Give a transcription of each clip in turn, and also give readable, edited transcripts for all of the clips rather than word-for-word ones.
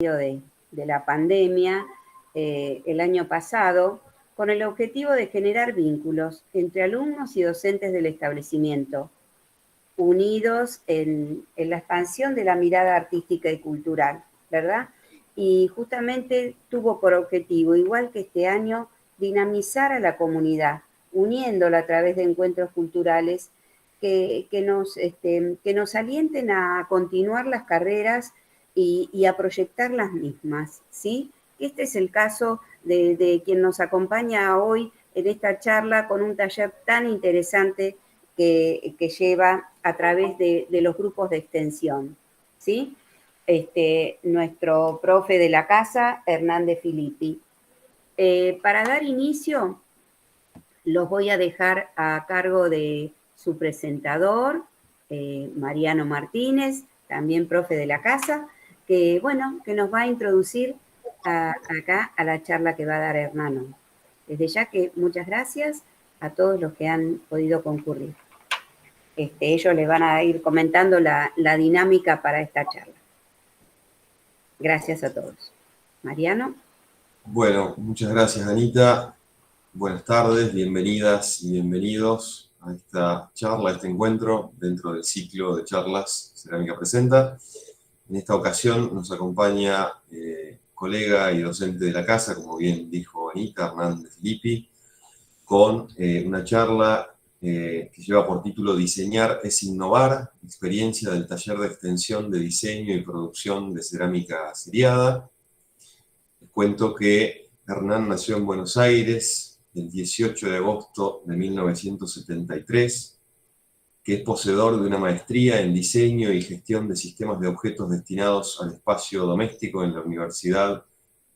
de la pandemia el año pasado, con el objetivo de generar vínculos entre alumnos y docentes del establecimiento, unidos en la expansión de la mirada artística y cultural, ¿verdad? Y justamente tuvo por objetivo, igual que este año, dinamizar a la comunidad, uniéndola a través de encuentros culturales que nos alienten a continuar las carreras y a proyectar las mismas, ¿sí? Este es el caso de quien nos acompaña hoy en esta charla con un taller tan interesante que lleva a través de los grupos de extensión, ¿sí? Nuestro profe de la casa, Hernán de Filippi. Para dar inicio, los voy a dejar a cargo de su presentador, Mariano Martínez, también profe de la casa, que nos va a introducir acá a la charla que va a dar Hernán. Desde ya que muchas gracias a todos los que han podido concurrir. Ellos les van a ir comentando la dinámica para esta charla. Gracias a todos. Mariano. Bueno, muchas gracias, Anita. Buenas tardes, bienvenidas y bienvenidos a esta charla, a este encuentro dentro del ciclo de charlas Cerámica Presenta. En esta ocasión nos acompaña colega y docente de la casa, como bien dijo Anita, Hernán de Filippi, con una charla que lleva por título Diseñar es innovar, experiencia del taller de extensión de diseño y producción de cerámica seriada. Les cuento que Hernán nació en Buenos Aires el 18 de agosto de 1973, que es poseedor de una maestría en diseño y gestión de sistemas de objetos destinados al espacio doméstico en la Universidad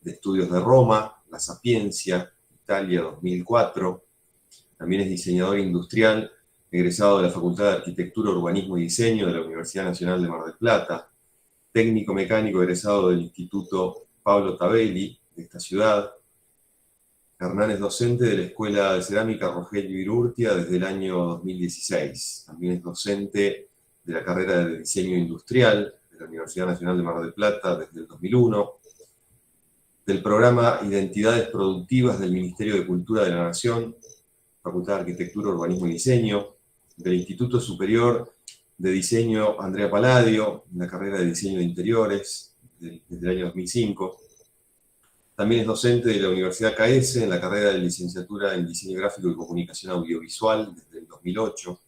de Estudios de Roma, La Sapienza, Italia 2004. También es diseñador industrial, egresado de la Facultad de Arquitectura, Urbanismo y Diseño de la Universidad Nacional de Mar del Plata, técnico mecánico egresado del Instituto Pablo Tabelli de esta ciudad. Hernán es docente de la Escuela de Cerámica Rogelio Irurtia desde el año 2016. También es docente de la carrera de Diseño Industrial de la Universidad Nacional de Mar del Plata desde el 2001, del programa Identidades Productivas del Ministerio de Cultura de la Nación, Facultad de Arquitectura, Urbanismo y Diseño, del Instituto Superior de Diseño Andrea Palladio, en la carrera de Diseño de Interiores, desde el año 2005. También es docente de la Universidad CAES en la carrera de licenciatura en Diseño Gráfico y Comunicación Audiovisual desde el 2008.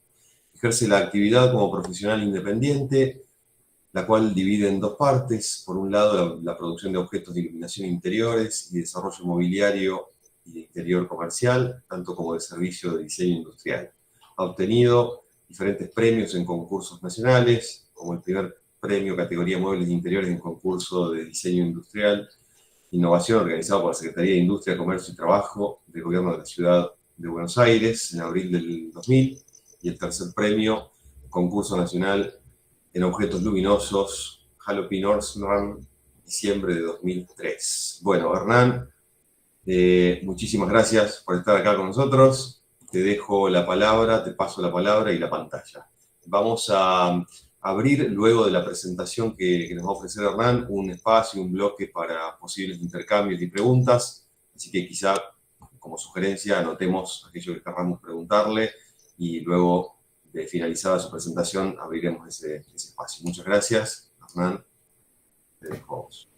Ejerce la actividad como profesional independiente, la cual divide en dos partes. Por un lado, la producción de objetos de iluminación interiores y desarrollo mobiliario y de interior comercial, tanto como de servicio de diseño industrial. Ha obtenido diferentes premios en concursos nacionales, como el primer premio categoría Muebles de Interiores en concurso de diseño industrial, innovación organizado por la Secretaría de Industria, Comercio y Trabajo del Gobierno de la Ciudad de Buenos Aires en abril del 2000, y el tercer premio, concurso nacional en objetos luminosos, Jalopy Nordstrand, diciembre de 2003. Bueno, Hernán, muchísimas gracias por estar acá con nosotros. Te dejo la palabra, te paso la palabra y la pantalla. Vamos a abrir, luego de la presentación que nos va a ofrecer Hernán, un espacio, un bloque para posibles intercambios y preguntas. Así que quizá, como sugerencia, anotemos aquello que queramos preguntarle y luego, de finalizada su presentación, abriremos ese espacio. Muchas gracias. Hernán, te dejo a vos.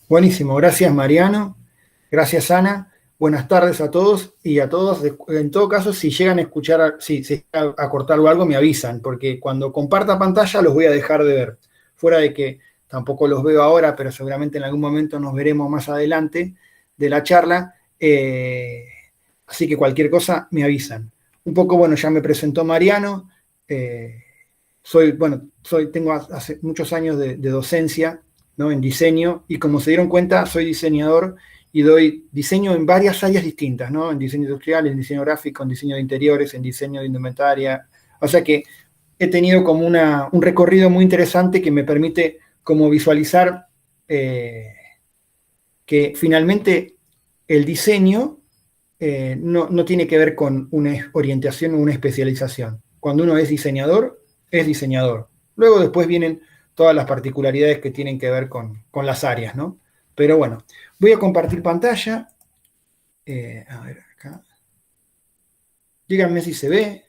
Buenísimo, gracias Mariano. Gracias, Ana. Buenas tardes a todos y a todos. En todo caso, si llegan a escuchar, si llega a cortar o algo, me avisan, porque cuando comparta pantalla los voy a dejar de ver. Fuera de que tampoco los veo ahora, pero seguramente en algún momento nos veremos más adelante de la charla. Así que cualquier cosa me avisan. Un poco, bueno, ya me presentó Mariano. Tengo hace muchos años de docencia, ¿no?, en diseño, y como se dieron cuenta, soy diseñador y doy diseño en varias áreas distintas, ¿no? En diseño industrial, en diseño gráfico, en diseño de interiores, en diseño de indumentaria. O sea que he tenido como un recorrido muy interesante que me permite como visualizar que finalmente el diseño no tiene que ver con una orientación o una especialización. Cuando uno es diseñador, es diseñador. Luego después vienen todas las particularidades que tienen que ver con las áreas, ¿no? Pero bueno, voy a compartir pantalla. A ver, acá. Díganme si se ve.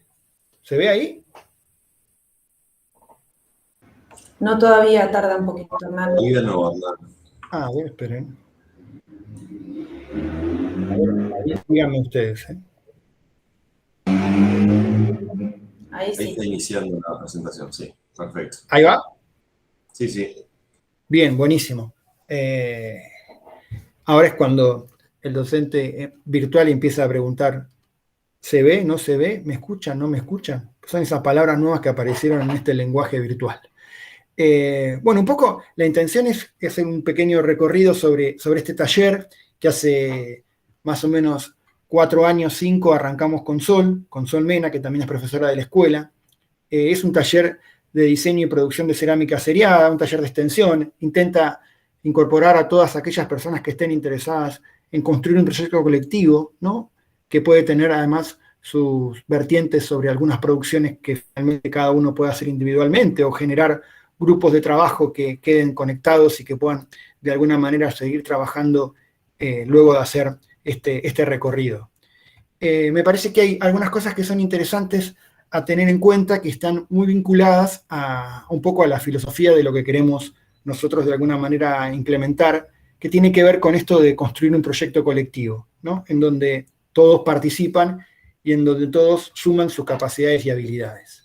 ¿Se ve ahí? No, todavía tarda un poquito, Hernán. Todavía no, Hernán. A ver, esperen. A ver, díganme ustedes, ¿eh? Ahí Ahí sí. está iniciando la presentación, sí. Perfecto. ¿Ahí va? Sí, sí. Bien, buenísimo. Ahora es cuando el docente virtual empieza a preguntar, ¿se ve? ¿No se ve? ¿Me escuchan? ¿No me escuchan? Son esas palabras nuevas que aparecieron en este lenguaje virtual. Bueno, un poco la intención es hacer un pequeño recorrido sobre este taller que hace más o menos 4 años, 5, arrancamos con Sol Mena, que también es profesora de la escuela. Es un taller de diseño y producción de cerámica seriada, un taller de extensión. Intenta incorporar a todas aquellas personas que estén interesadas en construir un proyecto colectivo, ¿no? Que puede tener además sus vertientes sobre algunas producciones que finalmente cada uno puede hacer individualmente o generar grupos de trabajo que queden conectados y que puedan de alguna manera seguir trabajando luego de hacer este recorrido. Me parece que hay algunas cosas que son interesantes a tener en cuenta, que están muy vinculadas un poco a la filosofía de lo que queremos nosotros de alguna manera implementar, que tiene que ver con esto de construir un proyecto colectivo, ¿no? En donde todos participan y en donde todos suman sus capacidades y habilidades.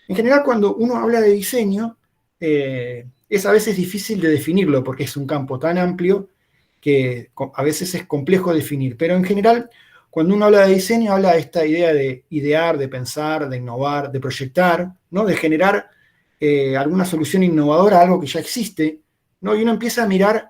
En general, cuando uno habla de diseño, es a veces difícil de definirlo porque es un campo tan amplio que a veces es complejo definir, pero en general, cuando uno habla de diseño, habla de esta idea de idear, de pensar, de innovar, de proyectar, ¿no? De generar alguna solución innovadora a algo que ya existe, ¿no? Y uno empieza a mirar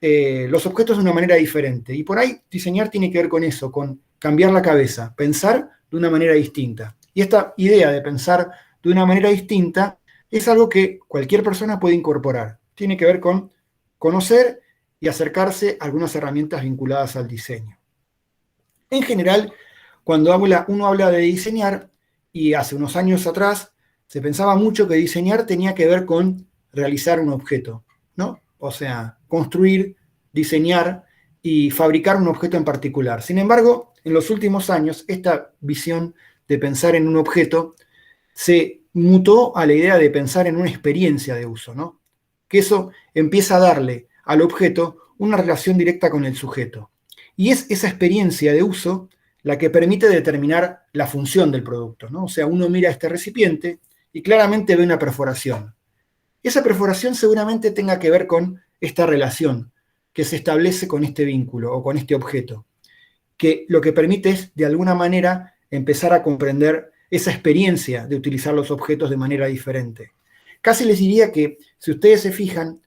los objetos de una manera diferente. Y por ahí diseñar tiene que ver con eso, con cambiar la cabeza, pensar de una manera distinta. Y esta idea de pensar de una manera distinta es algo que cualquier persona puede incorporar. Tiene que ver con conocer y acercarse a algunas herramientas vinculadas al diseño. En general, cuando uno habla de diseñar, y hace unos años atrás se pensaba mucho que diseñar tenía que ver con realizar un objeto, ¿no? O sea, construir, diseñar y fabricar un objeto en particular. Sin embargo, en los últimos años, esta visión de pensar en un objeto se mutó a la idea de pensar en una experiencia de uso, ¿no? Que eso empieza a darle al objeto una relación directa con el sujeto. Y es esa experiencia de uso la que permite determinar la función del producto, ¿no? O sea, uno mira este recipiente y claramente ve una perforación. Esa perforación seguramente tenga que ver con esta relación que se establece con este vínculo o con este objeto, que lo que permite es, de alguna manera, empezar a comprender esa experiencia de utilizar los objetos de manera diferente. Casi les diría que, si ustedes se fijan,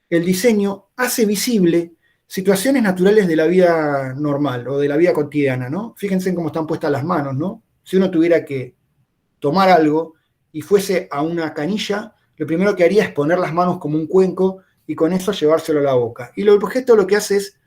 el diseño hace visible situaciones naturales de la vida normal o de la vida cotidiana, ¿no? Fíjense en cómo están puestas las manos, ¿no? Si uno tuviera que tomar algo y fuese a una canilla, lo primero que haría es poner las manos como un cuenco y con eso llevárselo a la boca. Y el objeto lo que hace es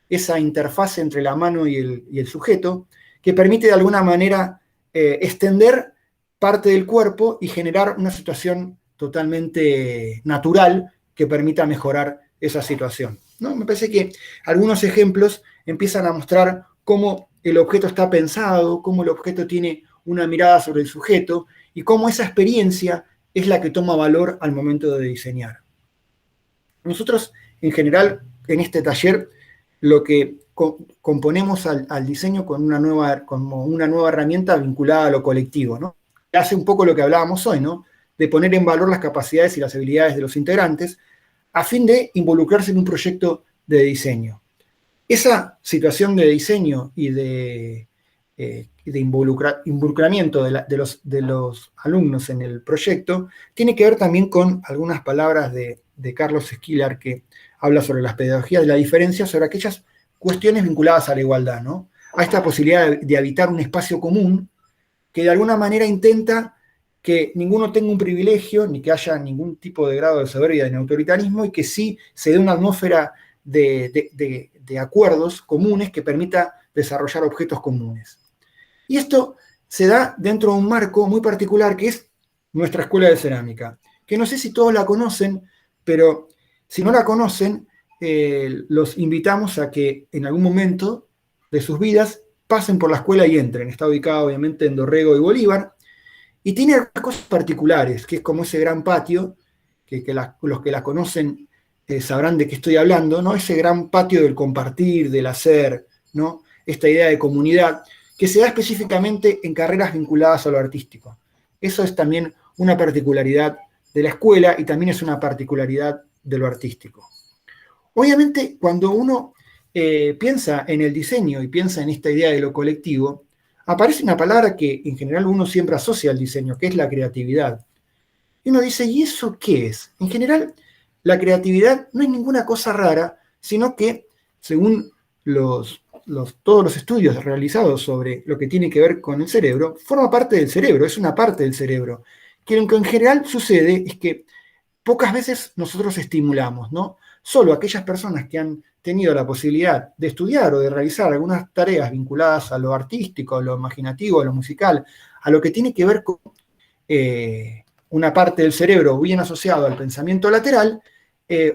esa interfase entre la mano y el sujeto, que permite de alguna manera extender parte del cuerpo y generar una situación totalmente natural que permita mejorar esa situación, ¿no? Me parece que algunos ejemplos empiezan a mostrar cómo el objeto está pensado, cómo el objeto tiene una mirada sobre el sujeto y cómo esa experiencia es la que toma valor al momento de diseñar. Nosotros, en general, en este taller, lo que componemos al diseño como una nueva herramienta vinculada a lo colectivo, ¿no? Hace un poco lo que hablábamos hoy, ¿no? De poner en valor las capacidades y las habilidades de los integrantes a fin de involucrarse en un proyecto de diseño. Esa situación de diseño y de involucramiento de los alumnos en el proyecto tiene que ver también con algunas palabras de Carlos Esquilar, que habla sobre las pedagogías de la diferencia, sobre aquellas cuestiones vinculadas a la igualdad, ¿no? A esta posibilidad de habitar un espacio común que de alguna manera intenta que ninguno tenga un privilegio, ni que haya ningún tipo de grado de soberbia ni autoritarismo, y que sí se dé una atmósfera de acuerdos comunes que permita desarrollar objetos comunes. Y esto se da dentro de un marco muy particular que es nuestra escuela de cerámica, que no sé si todos la conocen, pero si no la conocen, los invitamos a que en algún momento de sus vidas pasen por la escuela y entren. Está ubicada obviamente en Dorrego y Bolívar, y tiene algunas cosas particulares, que es como ese gran patio, que los que la conocen sabrán de qué estoy hablando, ¿no? Ese gran patio del compartir, del hacer, ¿no? Esta idea de comunidad, que se da específicamente en carreras vinculadas a lo artístico. Eso es también una particularidad de la escuela y también es una particularidad de lo artístico. Obviamente, cuando uno piensa en el diseño y piensa en esta idea de lo colectivo, aparece una palabra que en general uno siempre asocia al diseño, que es la creatividad. Y uno dice, ¿y eso qué es? En general, la creatividad no es ninguna cosa rara, sino que, según todos los estudios realizados sobre lo que tiene que ver con el cerebro, forma parte del cerebro, es una parte del cerebro. Que lo que en general sucede es que pocas veces nosotros estimulamos, ¿no? Solo aquellas personas que han tenido la posibilidad de estudiar o de realizar algunas tareas vinculadas a lo artístico, a lo imaginativo, a lo musical, a lo que tiene que ver con una parte del cerebro bien asociado al pensamiento lateral,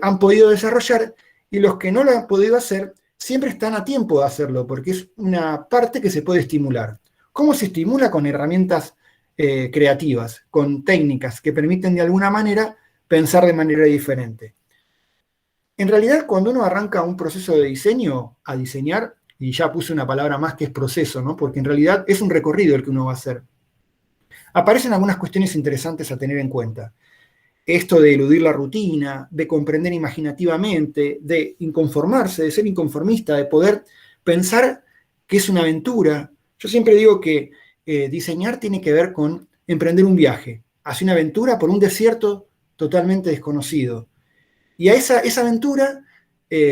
han podido desarrollar, y los que no lo han podido hacer siempre están a tiempo de hacerlo, porque es una parte que se puede estimular. ¿Cómo se estimula? Con herramientas creativas, con técnicas que permiten de alguna manera pensar de manera diferente. En realidad, cuando uno arranca un proceso de diseño, a diseñar, y ya puse una palabra más que es proceso, ¿no? Porque en realidad es un recorrido el que uno va a hacer, aparecen algunas cuestiones interesantes a tener en cuenta. Esto de eludir la rutina, de comprender imaginativamente, de inconformarse, de ser inconformista, de poder pensar que es una aventura. Yo siempre digo que diseñar tiene que ver con emprender un viaje hacia una aventura por un desierto totalmente desconocido. Y a esa aventura,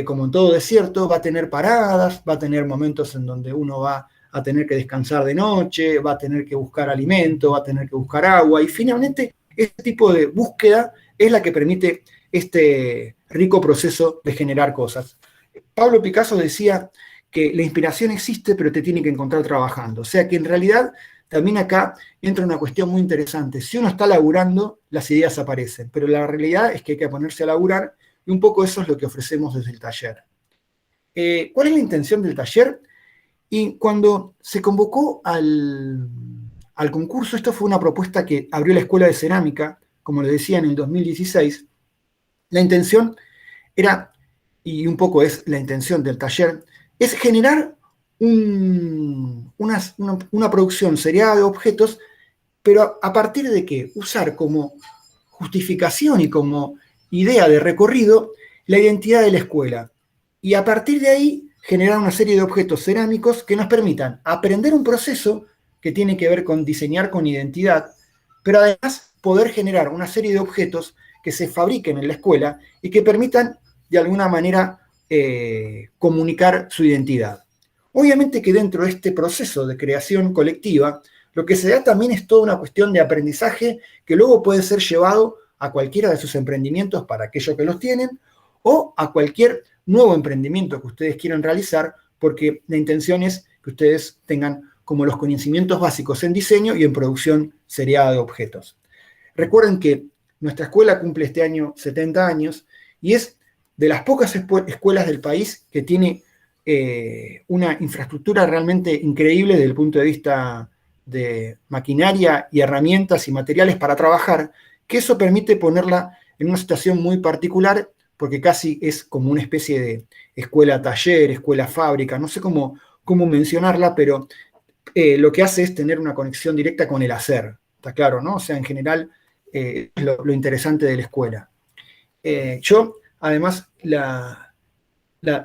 como en todo desierto, va a tener paradas, va a tener momentos en donde uno va a tener que descansar de noche, va a tener que buscar alimento, va a tener que buscar agua, y finalmente este tipo de búsqueda es la que permite este rico proceso de generar cosas. Pablo Picasso decía que la inspiración existe, pero te tiene que encontrar trabajando. O sea que en realidad también acá entra una cuestión muy interesante. Si uno está laburando, las ideas aparecen, pero la realidad es que hay que ponerse a laburar, y un poco eso es lo que ofrecemos desde el taller. ¿Cuál es la intención del taller? Y cuando se convocó al concurso, esto fue una propuesta que abrió la Escuela de Cerámica, como les decía, en el 2016, la intención era, y un poco es la intención del taller, es generar una producción seriada de objetos, pero a partir de ¿qué? Usar como justificación y como idea de recorrido la identidad de la escuela. Y a partir de ahí generar una serie de objetos cerámicos que nos permitan aprender un proceso que tiene que ver con diseñar con identidad, pero además poder generar una serie de objetos que se fabriquen en la escuela y que permitan de alguna manera comunicar su identidad. Obviamente que dentro de este proceso de creación colectiva, lo que se da también es toda una cuestión de aprendizaje que luego puede ser llevado a cualquiera de sus emprendimientos para aquellos que los tienen, o a cualquier nuevo emprendimiento que ustedes quieran realizar, porque la intención es que ustedes tengan como los conocimientos básicos en diseño y en producción seriada de objetos. Recuerden que nuestra escuela cumple este año 70 años y es de las pocas escuelas del país que tiene una infraestructura realmente increíble desde el punto de vista de maquinaria y herramientas y materiales para trabajar, que eso permite ponerla en una situación muy particular, porque casi es como una especie de escuela-taller, escuela-fábrica, no sé cómo mencionarla, pero lo que hace es tener una conexión directa con el hacer, está claro, ¿no? O sea, en general, lo interesante de la escuela. Yo, además, la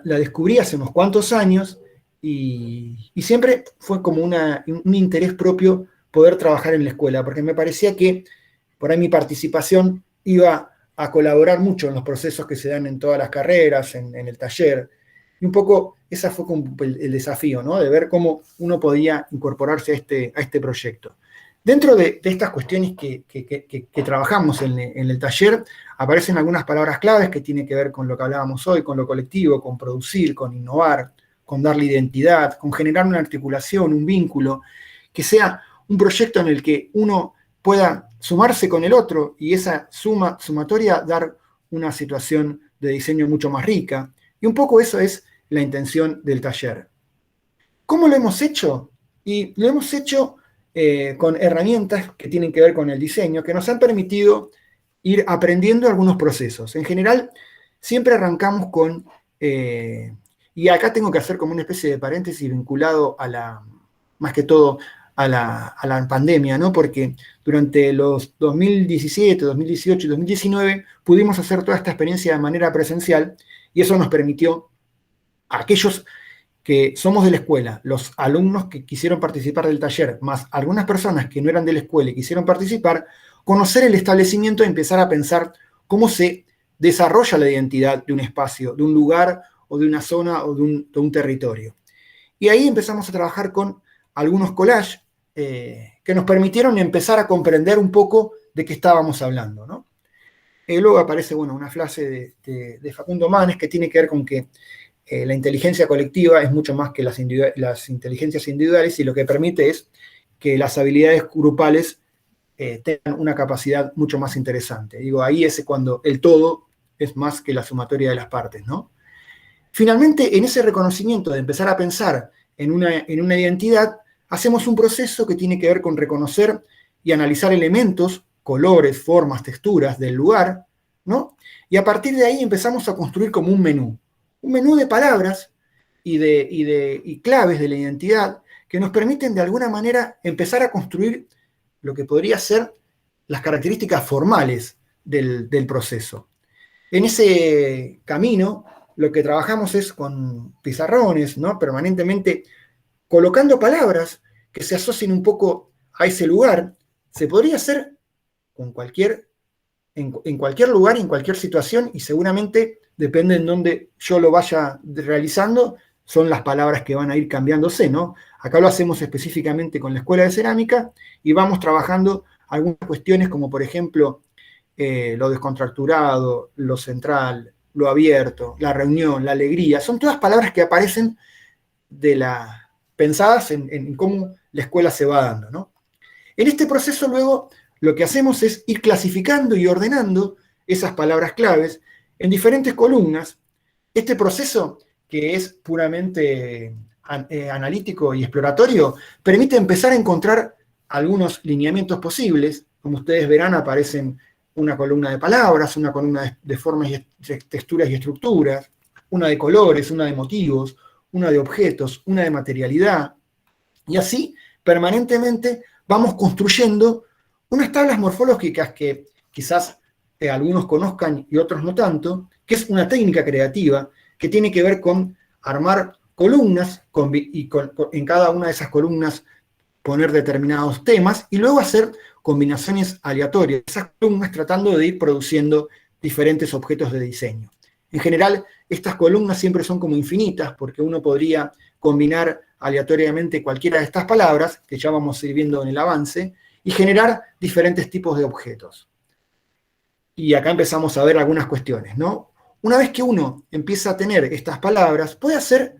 descubrí hace unos cuantos años y siempre fue como un interés propio poder trabajar en la escuela, porque me parecía que por ahí mi participación iba a colaborar mucho en los procesos que se dan en todas las carreras, en el taller. Y un poco esa fue como el desafío, ¿no? De ver cómo uno podía incorporarse a este proyecto. Dentro de estas cuestiones que trabajamos en el taller, aparecen algunas palabras claves que tienen que ver con lo que hablábamos hoy, con lo colectivo, con producir, con innovar, con darle identidad, con generar una articulación, un vínculo, que sea un proyecto en el que uno pueda sumarse con el otro y esa sumatoria dar una situación de diseño mucho más rica. Y un poco eso es la intención del taller. ¿Cómo lo hemos hecho? Y lo hemos hecho con herramientas que tienen que ver con el diseño, que nos han permitido ir aprendiendo algunos procesos. En general, siempre arrancamos con, y acá tengo que hacer como una especie de paréntesis vinculado a más que todo, a la pandemia, ¿no? Porque durante los 2017, 2018 y 2019 pudimos hacer toda esta experiencia de manera presencial y eso nos permitió a aquellos que somos de la escuela, los alumnos que quisieron participar del taller, más algunas personas que no eran de la escuela y quisieron participar, conocer el establecimiento y empezar a pensar cómo se desarrolla la identidad de un espacio, de un lugar o de una zona o de un territorio. Y ahí empezamos a trabajar con algunos collages que nos permitieron empezar a comprender un poco de qué estábamos hablando, ¿no? Luego aparece, bueno, una frase de Facundo Manes que tiene que ver con que la inteligencia colectiva es mucho más que las inteligencias individuales y lo que permite es que las habilidades grupales tengan una capacidad mucho más interesante. Digo, ahí es cuando el todo es más que la sumatoria de las partes, ¿no? Finalmente, en ese reconocimiento de empezar a pensar en una identidad, hacemos un proceso que tiene que ver con reconocer y analizar elementos, colores, formas, texturas del lugar, ¿no? Y a partir de ahí empezamos a construir como un menú de palabras y claves de la identidad que nos permiten de alguna manera empezar a construir lo que podría ser las características formales del proceso. En ese camino, lo que trabajamos es con pizarrones, ¿no? Permanentemente colocando palabras que se asocien un poco a ese lugar. Se podría hacer en cualquier lugar y en cualquier situación, y seguramente depende en dónde yo lo vaya realizando, son las palabras que van a ir cambiándose, ¿no? Acá lo hacemos específicamente con la Escuela de Cerámica y vamos trabajando algunas cuestiones como, por ejemplo, lo descontracturado, lo central, lo abierto, la reunión, la alegría. Son todas palabras que aparecen pensadas en cómo la escuela se va dando, ¿no? En este proceso luego lo que hacemos es ir clasificando y ordenando esas palabras claves en diferentes columnas. Este proceso, que es puramente analítico y exploratorio, permite empezar a encontrar algunos lineamientos posibles. Como ustedes verán, aparecen una columna de palabras, una columna de formas, texturas y estructuras, una de colores, una de motivos, una de objetos, una de materialidad. Y así, permanentemente, vamos construyendo unas tablas morfológicas que quizás algunos conozcan y otros no tanto, que es una técnica creativa que tiene que ver con armar columnas y en cada una de esas columnas poner determinados temas y luego hacer combinaciones aleatorias, esas columnas tratando de ir produciendo diferentes objetos de diseño. En general, estas columnas siempre son como infinitas porque uno podría combinar aleatoriamente cualquiera de estas palabras, que ya vamos a ir viendo en el avance, y generar diferentes tipos de objetos. Y acá empezamos a ver algunas cuestiones, ¿no? Una vez que uno empieza a tener estas palabras, puede hacer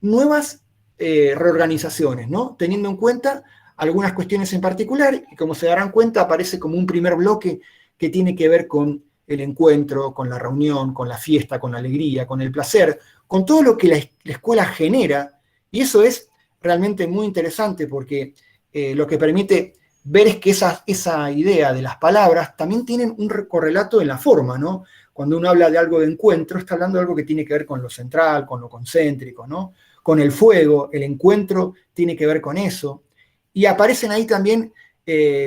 nuevas reorganizaciones, ¿no? Teniendo en cuenta algunas cuestiones en particular, y como se darán cuenta, aparece como un primer bloque que tiene que ver con el encuentro, con la reunión, con la fiesta, con la alegría, con el placer, con todo lo que la escuela genera, y eso es realmente muy interesante porque lo que permite ver es que esa idea de las palabras también tienen un correlato en la forma, ¿no? Cuando uno habla de algo de encuentro, está hablando de algo que tiene que ver con lo central, con lo concéntrico, ¿no? Con el fuego, el encuentro tiene que ver con eso. Y aparecen ahí también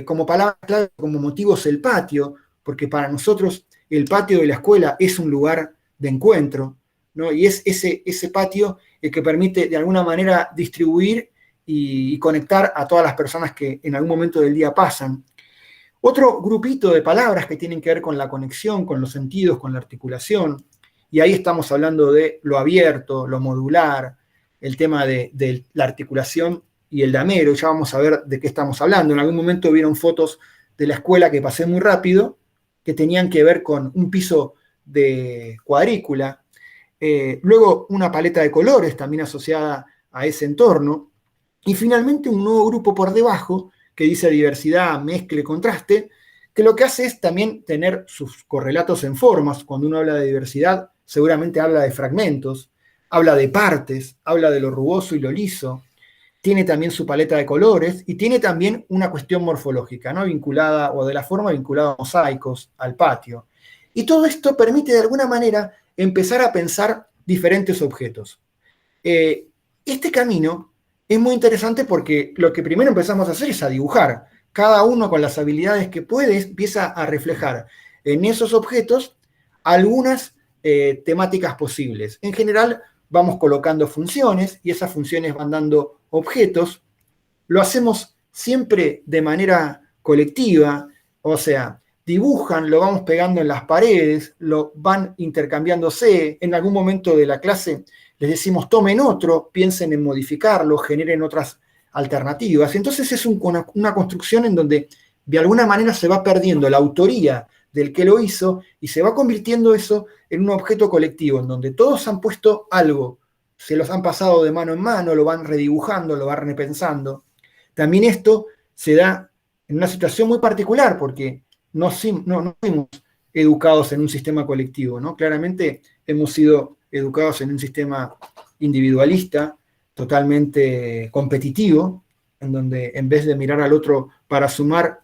como palabras clave, como motivos el patio, porque para nosotros el patio de la escuela es un lugar de encuentro, ¿no? Y es ese patio el que permite de alguna manera distribuir y conectar a todas las personas que en algún momento del día pasan. Otro grupito de palabras que tienen que ver con la conexión, con los sentidos, con la articulación, y ahí estamos hablando de lo abierto, lo modular, el tema de la articulación y el damero, ya vamos a ver de qué estamos hablando. En algún momento vieron fotos de la escuela que pasé muy rápido, que tenían que ver con un piso de cuadrícula, luego una paleta de colores también asociada a ese entorno, y finalmente un nuevo grupo por debajo que dice diversidad, mezcle, contraste, que lo que hace es también tener sus correlatos en formas. Cuando uno habla de diversidad, seguramente habla de fragmentos, habla de partes, habla de lo rugoso y lo liso, tiene también su paleta de colores y tiene también una cuestión morfológica, ¿no? Vinculada, o de la forma vinculada a mosaicos, al patio. Y todo esto permite de alguna manera empezar a pensar diferentes objetos. Este camino es muy interesante porque lo que primero empezamos a hacer es a dibujar. Cada uno con las habilidades que puede empieza a reflejar en esos objetos algunas temáticas posibles. En general vamos colocando funciones y esas funciones van dando objetos. Lo hacemos siempre de manera colectiva, o sea, dibujan, lo vamos pegando en las paredes, lo van intercambiándose. En algún momento de la clase les decimos tomen otro, piensen en modificarlo, generen otras alternativas. Entonces es una construcción en donde de alguna manera se va perdiendo la autoría del que lo hizo y se va convirtiendo eso en un objeto colectivo, en donde todos han puesto algo, se los han pasado de mano en mano, lo van redibujando, lo van repensando. También esto se da en una situación muy particular, porque no fuimos educados en un sistema colectivo, ¿no? Claramente hemos sido educados en un sistema individualista, totalmente competitivo, en donde en vez de mirar al otro para sumar,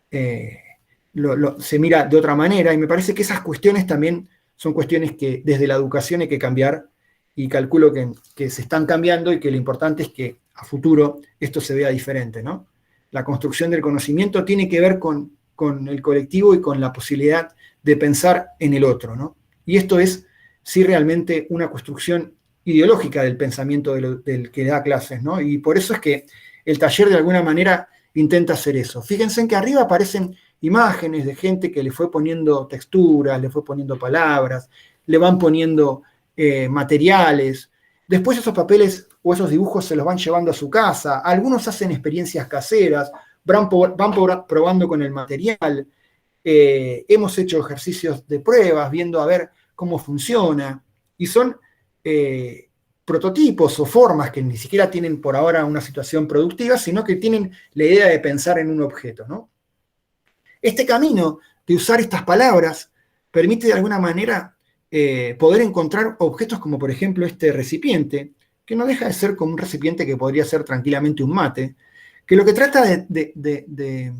se mira de otra manera, y me parece que esas cuestiones también son cuestiones que desde la educación hay que cambiar, y calculo que se están cambiando y que lo importante es que a futuro esto se vea diferente, ¿no? La construcción del conocimiento tiene que ver con el colectivo y con la posibilidad de pensar en el otro, ¿no? Y esto es, sí, realmente una construcción ideológica del pensamiento del que da clases, ¿no? Y por eso es que el taller de alguna manera intenta hacer eso. Fíjense en que arriba aparecen imágenes de gente que le fue poniendo texturas, le fue poniendo palabras, le van poniendo materiales. Después esos papeles o esos dibujos se los van llevando a su casa. Algunos hacen experiencias caseras, van probando con el material. Hemos hecho ejercicios de pruebas, viendo a ver cómo funciona. Y son prototipos o formas que ni siquiera tienen por ahora una situación productiva, sino que tienen la idea de pensar en un objeto, ¿no? Este camino de usar estas palabras permite de alguna manera poder encontrar objetos como por ejemplo este recipiente, que no deja de ser como un recipiente que podría ser tranquilamente un mate, que lo que trata de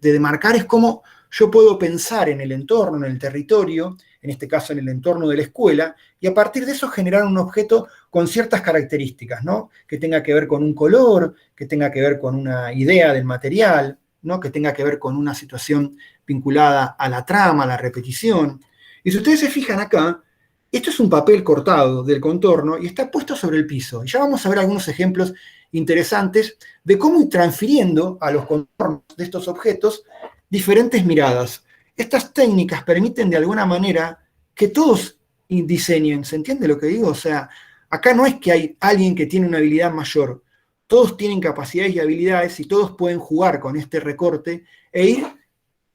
demarcar es cómo yo puedo pensar en el entorno, en el territorio, en este caso en el entorno de la escuela, y a partir de eso generar un objeto con ciertas características, ¿no? Que tenga que ver con un color, que tenga que ver con una idea del material, ¿no? Que tenga que ver con una situación vinculada a la trama, a la repetición. Y si ustedes se fijan acá, esto es un papel cortado del contorno y está puesto sobre el piso. Y ya vamos a ver algunos ejemplos interesantes de cómo ir transfiriendo a los contornos de estos objetos diferentes miradas. Estas técnicas permiten de alguna manera que todos diseñen, ¿se entiende lo que digo? O sea, acá no es que hay alguien que tiene una habilidad mayor, todos tienen capacidades y habilidades y todos pueden jugar con este recorte e ir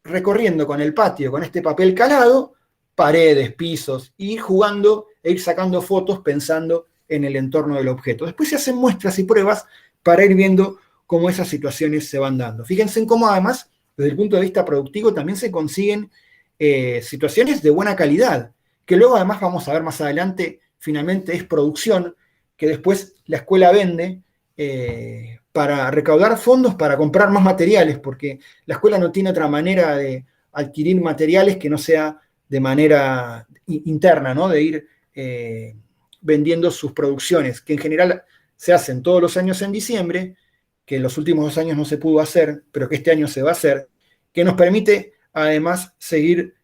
recorriendo con el patio, con este papel calado, paredes, pisos, e ir jugando e ir sacando fotos pensando en el entorno del objeto. Después se hacen muestras y pruebas para ir viendo cómo esas situaciones se van dando. Fíjense en cómo además, desde el punto de vista productivo, también se consiguen situaciones de buena calidad, que luego además vamos a ver más adelante, finalmente es producción, que después la escuela vende para recaudar fondos para comprar más materiales, porque la escuela no tiene otra manera de adquirir materiales que no sea de manera interna, ¿no? De ir vendiendo sus producciones, que en general se hacen todos los años en diciembre, que en los últimos 2 años no se pudo hacer, pero que este año se va a hacer, que nos permite además seguir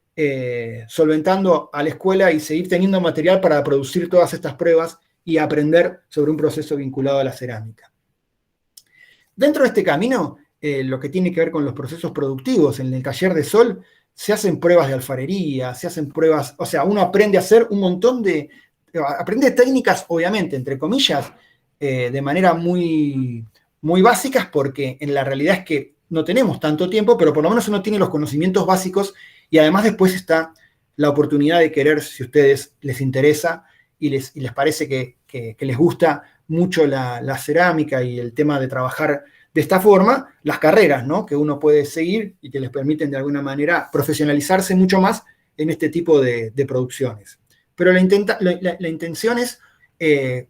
solventando a la escuela y seguir teniendo material para producir todas estas pruebas y aprender sobre un proceso vinculado a la cerámica. Dentro de este camino, lo que tiene que ver con los procesos productivos, en el taller de Sol se hacen pruebas de alfarería, se hacen pruebas, o sea, uno aprende a hacer un montón aprende técnicas, obviamente, entre comillas, de manera muy, muy básicas, porque en la realidad es que no tenemos tanto tiempo, pero por lo menos uno tiene los conocimientos básicos y además después está la oportunidad de querer, si a ustedes les interesa y les parece que les gusta mucho la cerámica y el tema de trabajar de esta forma las carreras, ¿no?, que uno puede seguir y que les permiten de alguna manera profesionalizarse mucho más en este tipo de producciones. Pero la intención es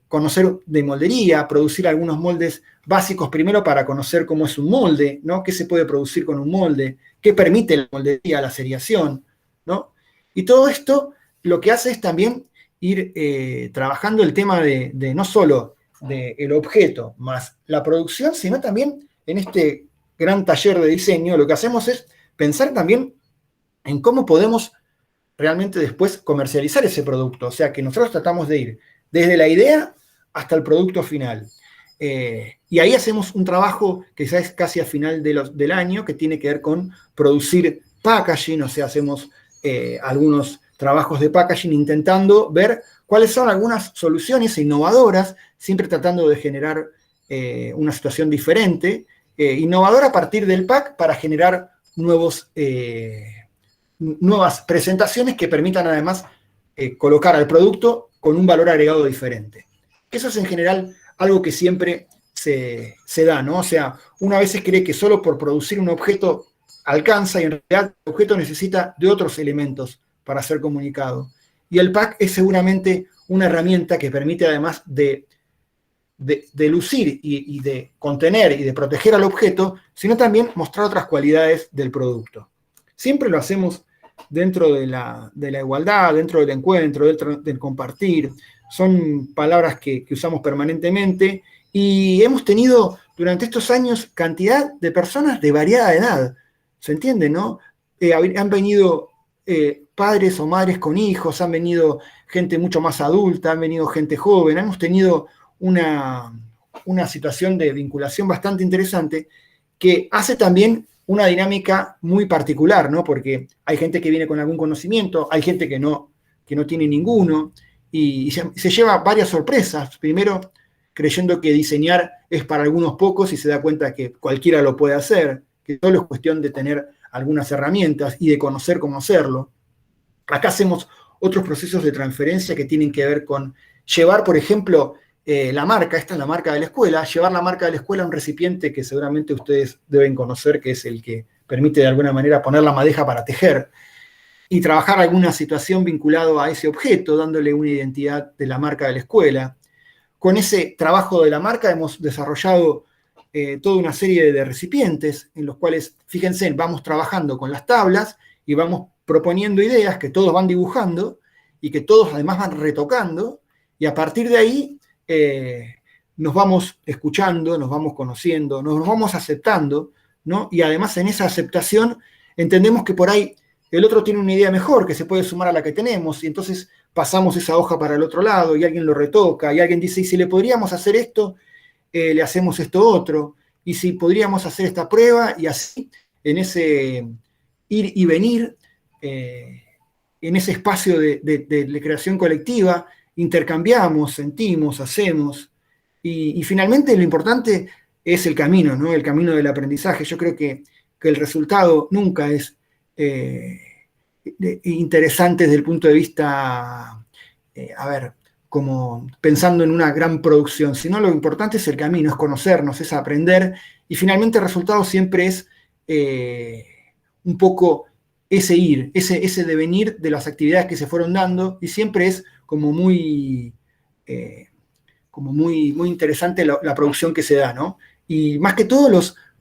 conocer de moldería, producir algunos moldes básicos primero para conocer cómo es un molde, ¿no?, qué se puede producir con un molde, qué permite la moldería, la seriación, ¿no? Y todo esto lo que hace es también ir trabajando el tema de no solo del objeto más la producción, sino también en este gran taller de diseño lo que hacemos es pensar también en cómo podemos realmente después comercializar ese producto. O sea, que nosotros tratamos de ir desde la idea hasta el producto final. Y ahí hacemos un trabajo que ya es casi a final del año, que tiene que ver con producir packaging, o sea, hacemos algunos trabajos de packaging intentando ver cuáles son algunas soluciones innovadoras, siempre tratando de generar una situación diferente, innovadora a partir del pack para generar nuevas presentaciones que permitan además colocar al producto con un valor agregado diferente. Eso es en general algo que siempre se da, ¿no? O sea, uno a veces cree que solo por producir un objeto alcanza y en realidad el objeto necesita de otros elementos para ser comunicado. Y el pack es seguramente una herramienta que permite además de lucir y de contener y de proteger al objeto, sino también mostrar otras cualidades del producto. Siempre lo hacemos dentro de la igualdad, dentro del encuentro, dentro del compartir. Son palabras que usamos permanentemente y hemos tenido durante estos años cantidad de personas de variada edad. ¿Se entiende, no? Han venido padres o madres con hijos, han venido gente mucho más adulta, han venido gente joven, hemos tenido una situación de vinculación bastante interesante que hace también una dinámica muy particular, ¿no? Porque hay gente que viene con algún conocimiento, hay gente que no tiene ninguno, y se lleva varias sorpresas. Primero, creyendo que diseñar es para algunos pocos y se da cuenta que cualquiera lo puede hacer, que solo es cuestión de tener algunas herramientas y de conocer cómo hacerlo. Acá hacemos otros procesos de transferencia que tienen que ver con llevar, por ejemplo, la marca, esta es la marca de la escuela, llevar la marca de la escuela a un recipiente que seguramente ustedes deben conocer, que es el que permite de alguna manera poner la madeja para tejer, y trabajar alguna situación vinculada a ese objeto, dándole una identidad de la marca de la escuela. Con ese trabajo de la marca hemos desarrollado toda una serie de recipientes en los cuales, fíjense, vamos trabajando con las tablas y vamos proponiendo ideas que todos van dibujando y que todos además van retocando, y a partir de ahí nos vamos escuchando, nos vamos conociendo, nos vamos aceptando, ¿no? Y además en esa aceptación entendemos que por ahí el otro tiene una idea mejor que se puede sumar a la que tenemos, y entonces pasamos esa hoja para el otro lado y alguien lo retoca, y alguien dice, y si le podríamos hacer esto, le hacemos esto otro, y si podríamos hacer esta prueba, y así, en ese ir y venir, en ese espacio de creación colectiva, intercambiamos, sentimos, hacemos, y finalmente lo importante es el camino, ¿no? El camino del aprendizaje. Yo creo que el resultado nunca es interesante desde el punto de vista, como pensando en una gran producción, sino lo importante es el camino, es conocernos, es aprender, y finalmente el resultado siempre es un poco ese ir, ese devenir de las actividades que se fueron dando, y siempre es como muy interesante la producción que se da, ¿no? Y más que todo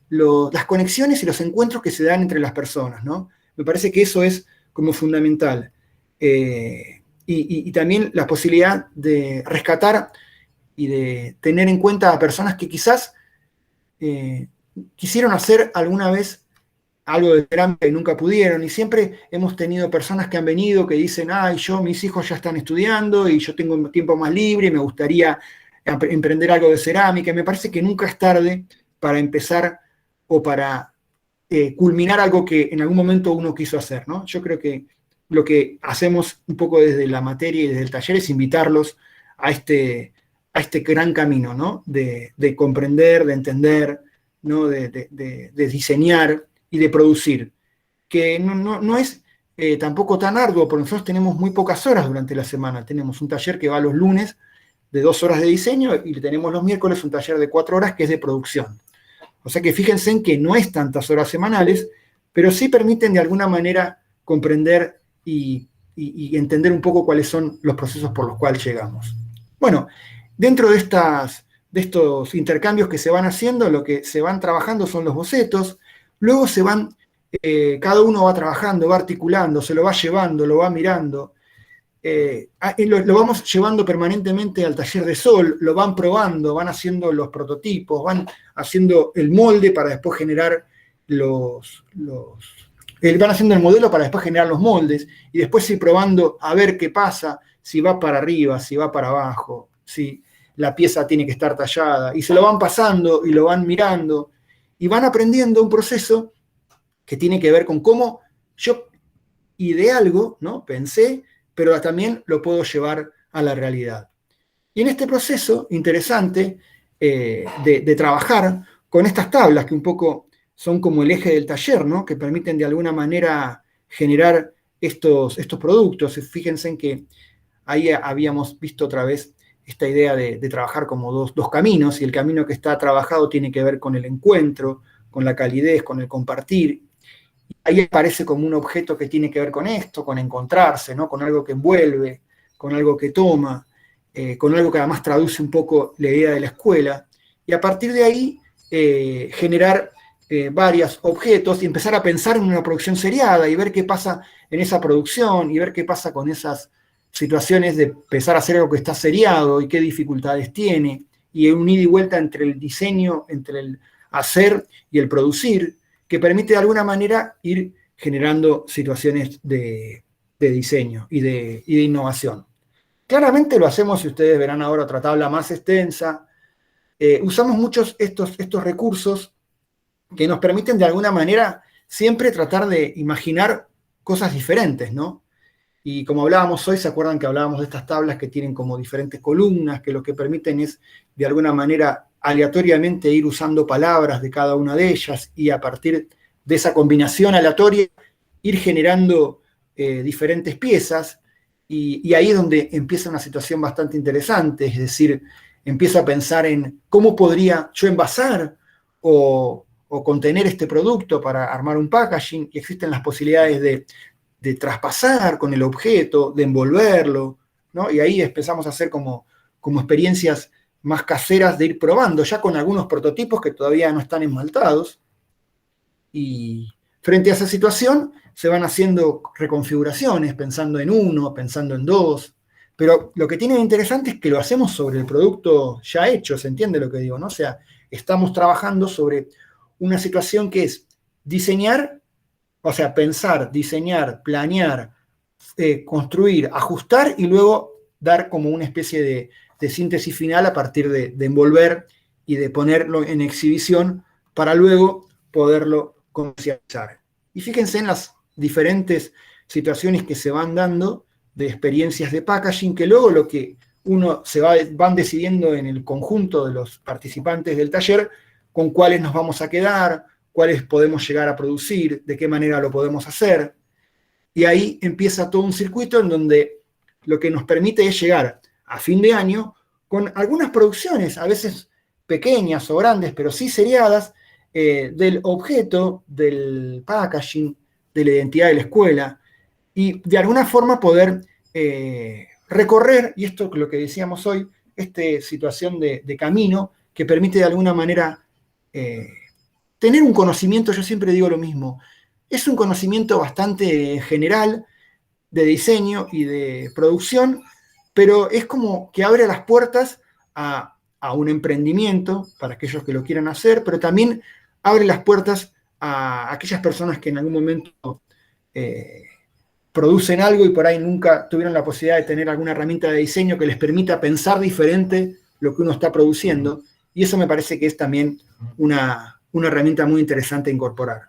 las conexiones y los encuentros que se dan entre las personas, ¿no? Me parece que eso es como fundamental. Y también la posibilidad de rescatar y de tener en cuenta a personas que quizás quisieron hacer alguna vez algo de cerámica y nunca pudieron, y siempre hemos tenido personas que han venido que dicen, mis hijos ya están estudiando y yo tengo un tiempo más libre y me gustaría emprender algo de cerámica. Me parece que nunca es tarde para empezar o para culminar algo que en algún momento uno quiso hacer, ¿no? Yo creo que lo que hacemos un poco desde la materia y desde el taller es invitarlos a este gran camino, ¿no? De comprender, de entender, ¿no? De diseñar y de producir, que no es tampoco tan arduo, porque nosotros tenemos muy pocas horas durante la semana. Tenemos un taller que va los lunes de 2 horas de diseño y tenemos los miércoles un taller de 4 horas que es de producción. O sea que fíjense en que no es tantas horas semanales, pero sí permiten de alguna manera comprender y entender un poco cuáles son los procesos por los cuales llegamos. Bueno, dentro de estos intercambios que se van haciendo, lo que se van trabajando son los bocetos, luego se van, cada uno va trabajando, va articulando, se lo va llevando, lo va mirando, lo vamos llevando permanentemente al taller de Sol, lo van probando, van haciendo los prototipos, van haciendo el molde para después generar van haciendo el modelo para después generar los moldes, y después ir probando a ver qué pasa, si va para arriba, si va para abajo, si la pieza tiene que estar tallada, y se lo van pasando y lo van mirando, y van aprendiendo un proceso que tiene que ver con cómo yo ideé algo, ¿no? Pensé, pero también lo puedo llevar a la realidad. Y en este proceso interesante de trabajar con estas tablas, que un poco son como el eje del taller, ¿no? Que permiten de alguna manera generar estos productos. Fíjense en que ahí habíamos visto otra vez esta idea de trabajar como dos caminos, y el camino que está trabajado tiene que ver con el encuentro, con la calidez, con el compartir. Ahí aparece como un objeto que tiene que ver con esto, con encontrarse, ¿no? Con algo que envuelve, con algo que toma, con algo que además traduce un poco la idea de la escuela, y a partir de ahí generar varios objetos y empezar a pensar en una producción seriada y ver qué pasa en esa producción y ver qué pasa con esas situaciones de empezar a hacer algo que está seriado y qué dificultades tiene, y un ida y vuelta entre el diseño, entre el hacer y el producir, que permite de alguna manera ir generando situaciones de diseño y de innovación. Claramente lo hacemos, y ustedes verán ahora otra tabla más extensa. Usamos muchos estos recursos que nos permiten de alguna manera siempre tratar de imaginar cosas diferentes, ¿no? Y como hablábamos hoy, ¿se acuerdan que hablábamos de estas tablas que tienen como diferentes columnas, que lo que permiten es de alguna manera aleatoriamente ir usando palabras de cada una de ellas, y a partir de esa combinación aleatoria ir generando diferentes piezas, y ahí es donde empieza una situación bastante interesante, es decir, empiezo a pensar en cómo podría yo envasar o contener este producto para armar un packaging, y existen las posibilidades de traspasar con el objeto, de envolverlo, ¿no? Y ahí empezamos a hacer como experiencias más caseras de ir probando, ya con algunos prototipos que todavía no están esmaltados, y frente a esa situación se van haciendo reconfiguraciones, pensando en uno, pensando en dos, pero lo que tiene de interesante es que lo hacemos sobre el producto ya hecho, ¿se entiende lo que digo, no? O sea, estamos trabajando sobre una situación que es diseñar, o sea, pensar, diseñar, planear, construir, ajustar, y luego dar como una especie de síntesis final a partir de envolver y de ponerlo en exhibición para luego poderlo comercializar. Y fíjense en las diferentes situaciones que se van dando de experiencias de packaging, que luego lo que van decidiendo en el conjunto de los participantes del taller, con cuáles nos vamos a quedar, cuáles podemos llegar a producir, de qué manera lo podemos hacer. Y ahí empieza todo un circuito en donde lo que nos permite es llegar a fin de año con algunas producciones, a veces pequeñas o grandes, pero sí seriadas, del objeto, del packaging, de la identidad de la escuela, y de alguna forma poder recorrer, y esto es lo que decíamos hoy, esta situación de camino que permite de alguna manera tener un conocimiento. Yo siempre digo lo mismo, es un conocimiento bastante general de diseño y de producción, pero es como que abre las puertas a un emprendimiento para aquellos que lo quieran hacer, pero también abre las puertas a aquellas personas que en algún momento producen algo y por ahí nunca tuvieron la posibilidad de tener alguna herramienta de diseño que les permita pensar diferente lo que uno está produciendo, y eso me parece que es también una herramienta muy interesante a incorporar.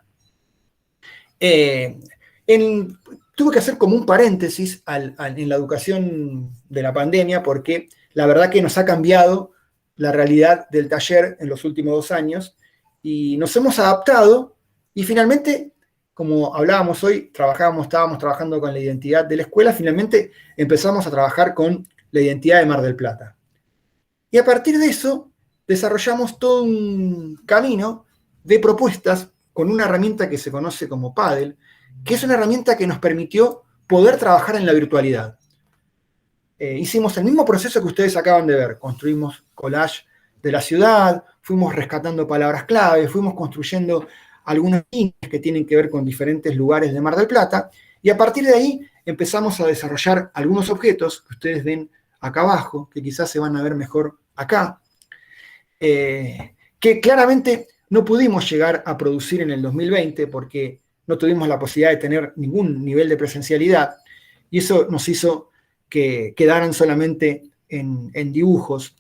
Tuve que hacer como un paréntesis en la educación de la pandemia, porque la verdad que nos ha cambiado la realidad del taller en los últimos 2 años, y nos hemos adaptado, y finalmente, como hablábamos hoy, estábamos trabajando con la identidad de la escuela, finalmente empezamos a trabajar con la identidad de Mar del Plata. Y a partir de eso, desarrollamos todo un camino de propuestas con una herramienta que se conoce como Paddle, que es una herramienta que nos permitió poder trabajar en la virtualidad. Hicimos el mismo proceso que ustedes acaban de ver. Construimos collage de la ciudad, fuimos rescatando palabras clave, fuimos construyendo algunas líneas que tienen que ver con diferentes lugares de Mar del Plata, y a partir de ahí empezamos a desarrollar algunos objetos que ustedes ven acá abajo, que quizás se van a ver mejor acá, que claramente no pudimos llegar a producir en el 2020 porque no tuvimos la posibilidad de tener ningún nivel de presencialidad, y eso nos hizo que quedaran solamente en dibujos,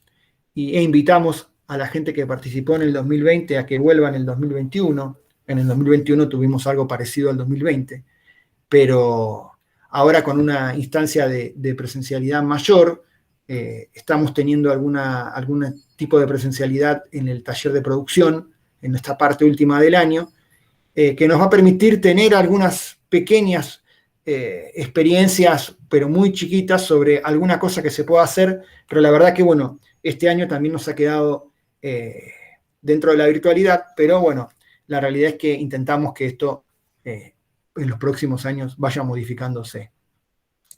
e invitamos a la gente que participó en el 2020 a que vuelva en el 2021. En el 2021 tuvimos algo parecido al 2020, pero ahora con una instancia de presencialidad mayor, estamos teniendo algún tipo de presencialidad en el taller de producción, en esta parte última del año, que nos va a permitir tener algunas pequeñas experiencias, pero muy chiquitas, sobre alguna cosa que se pueda hacer, pero la verdad que, bueno, este año también nos ha quedado dentro de la virtualidad, pero bueno, la realidad es que intentamos que esto en los próximos años vaya modificándose.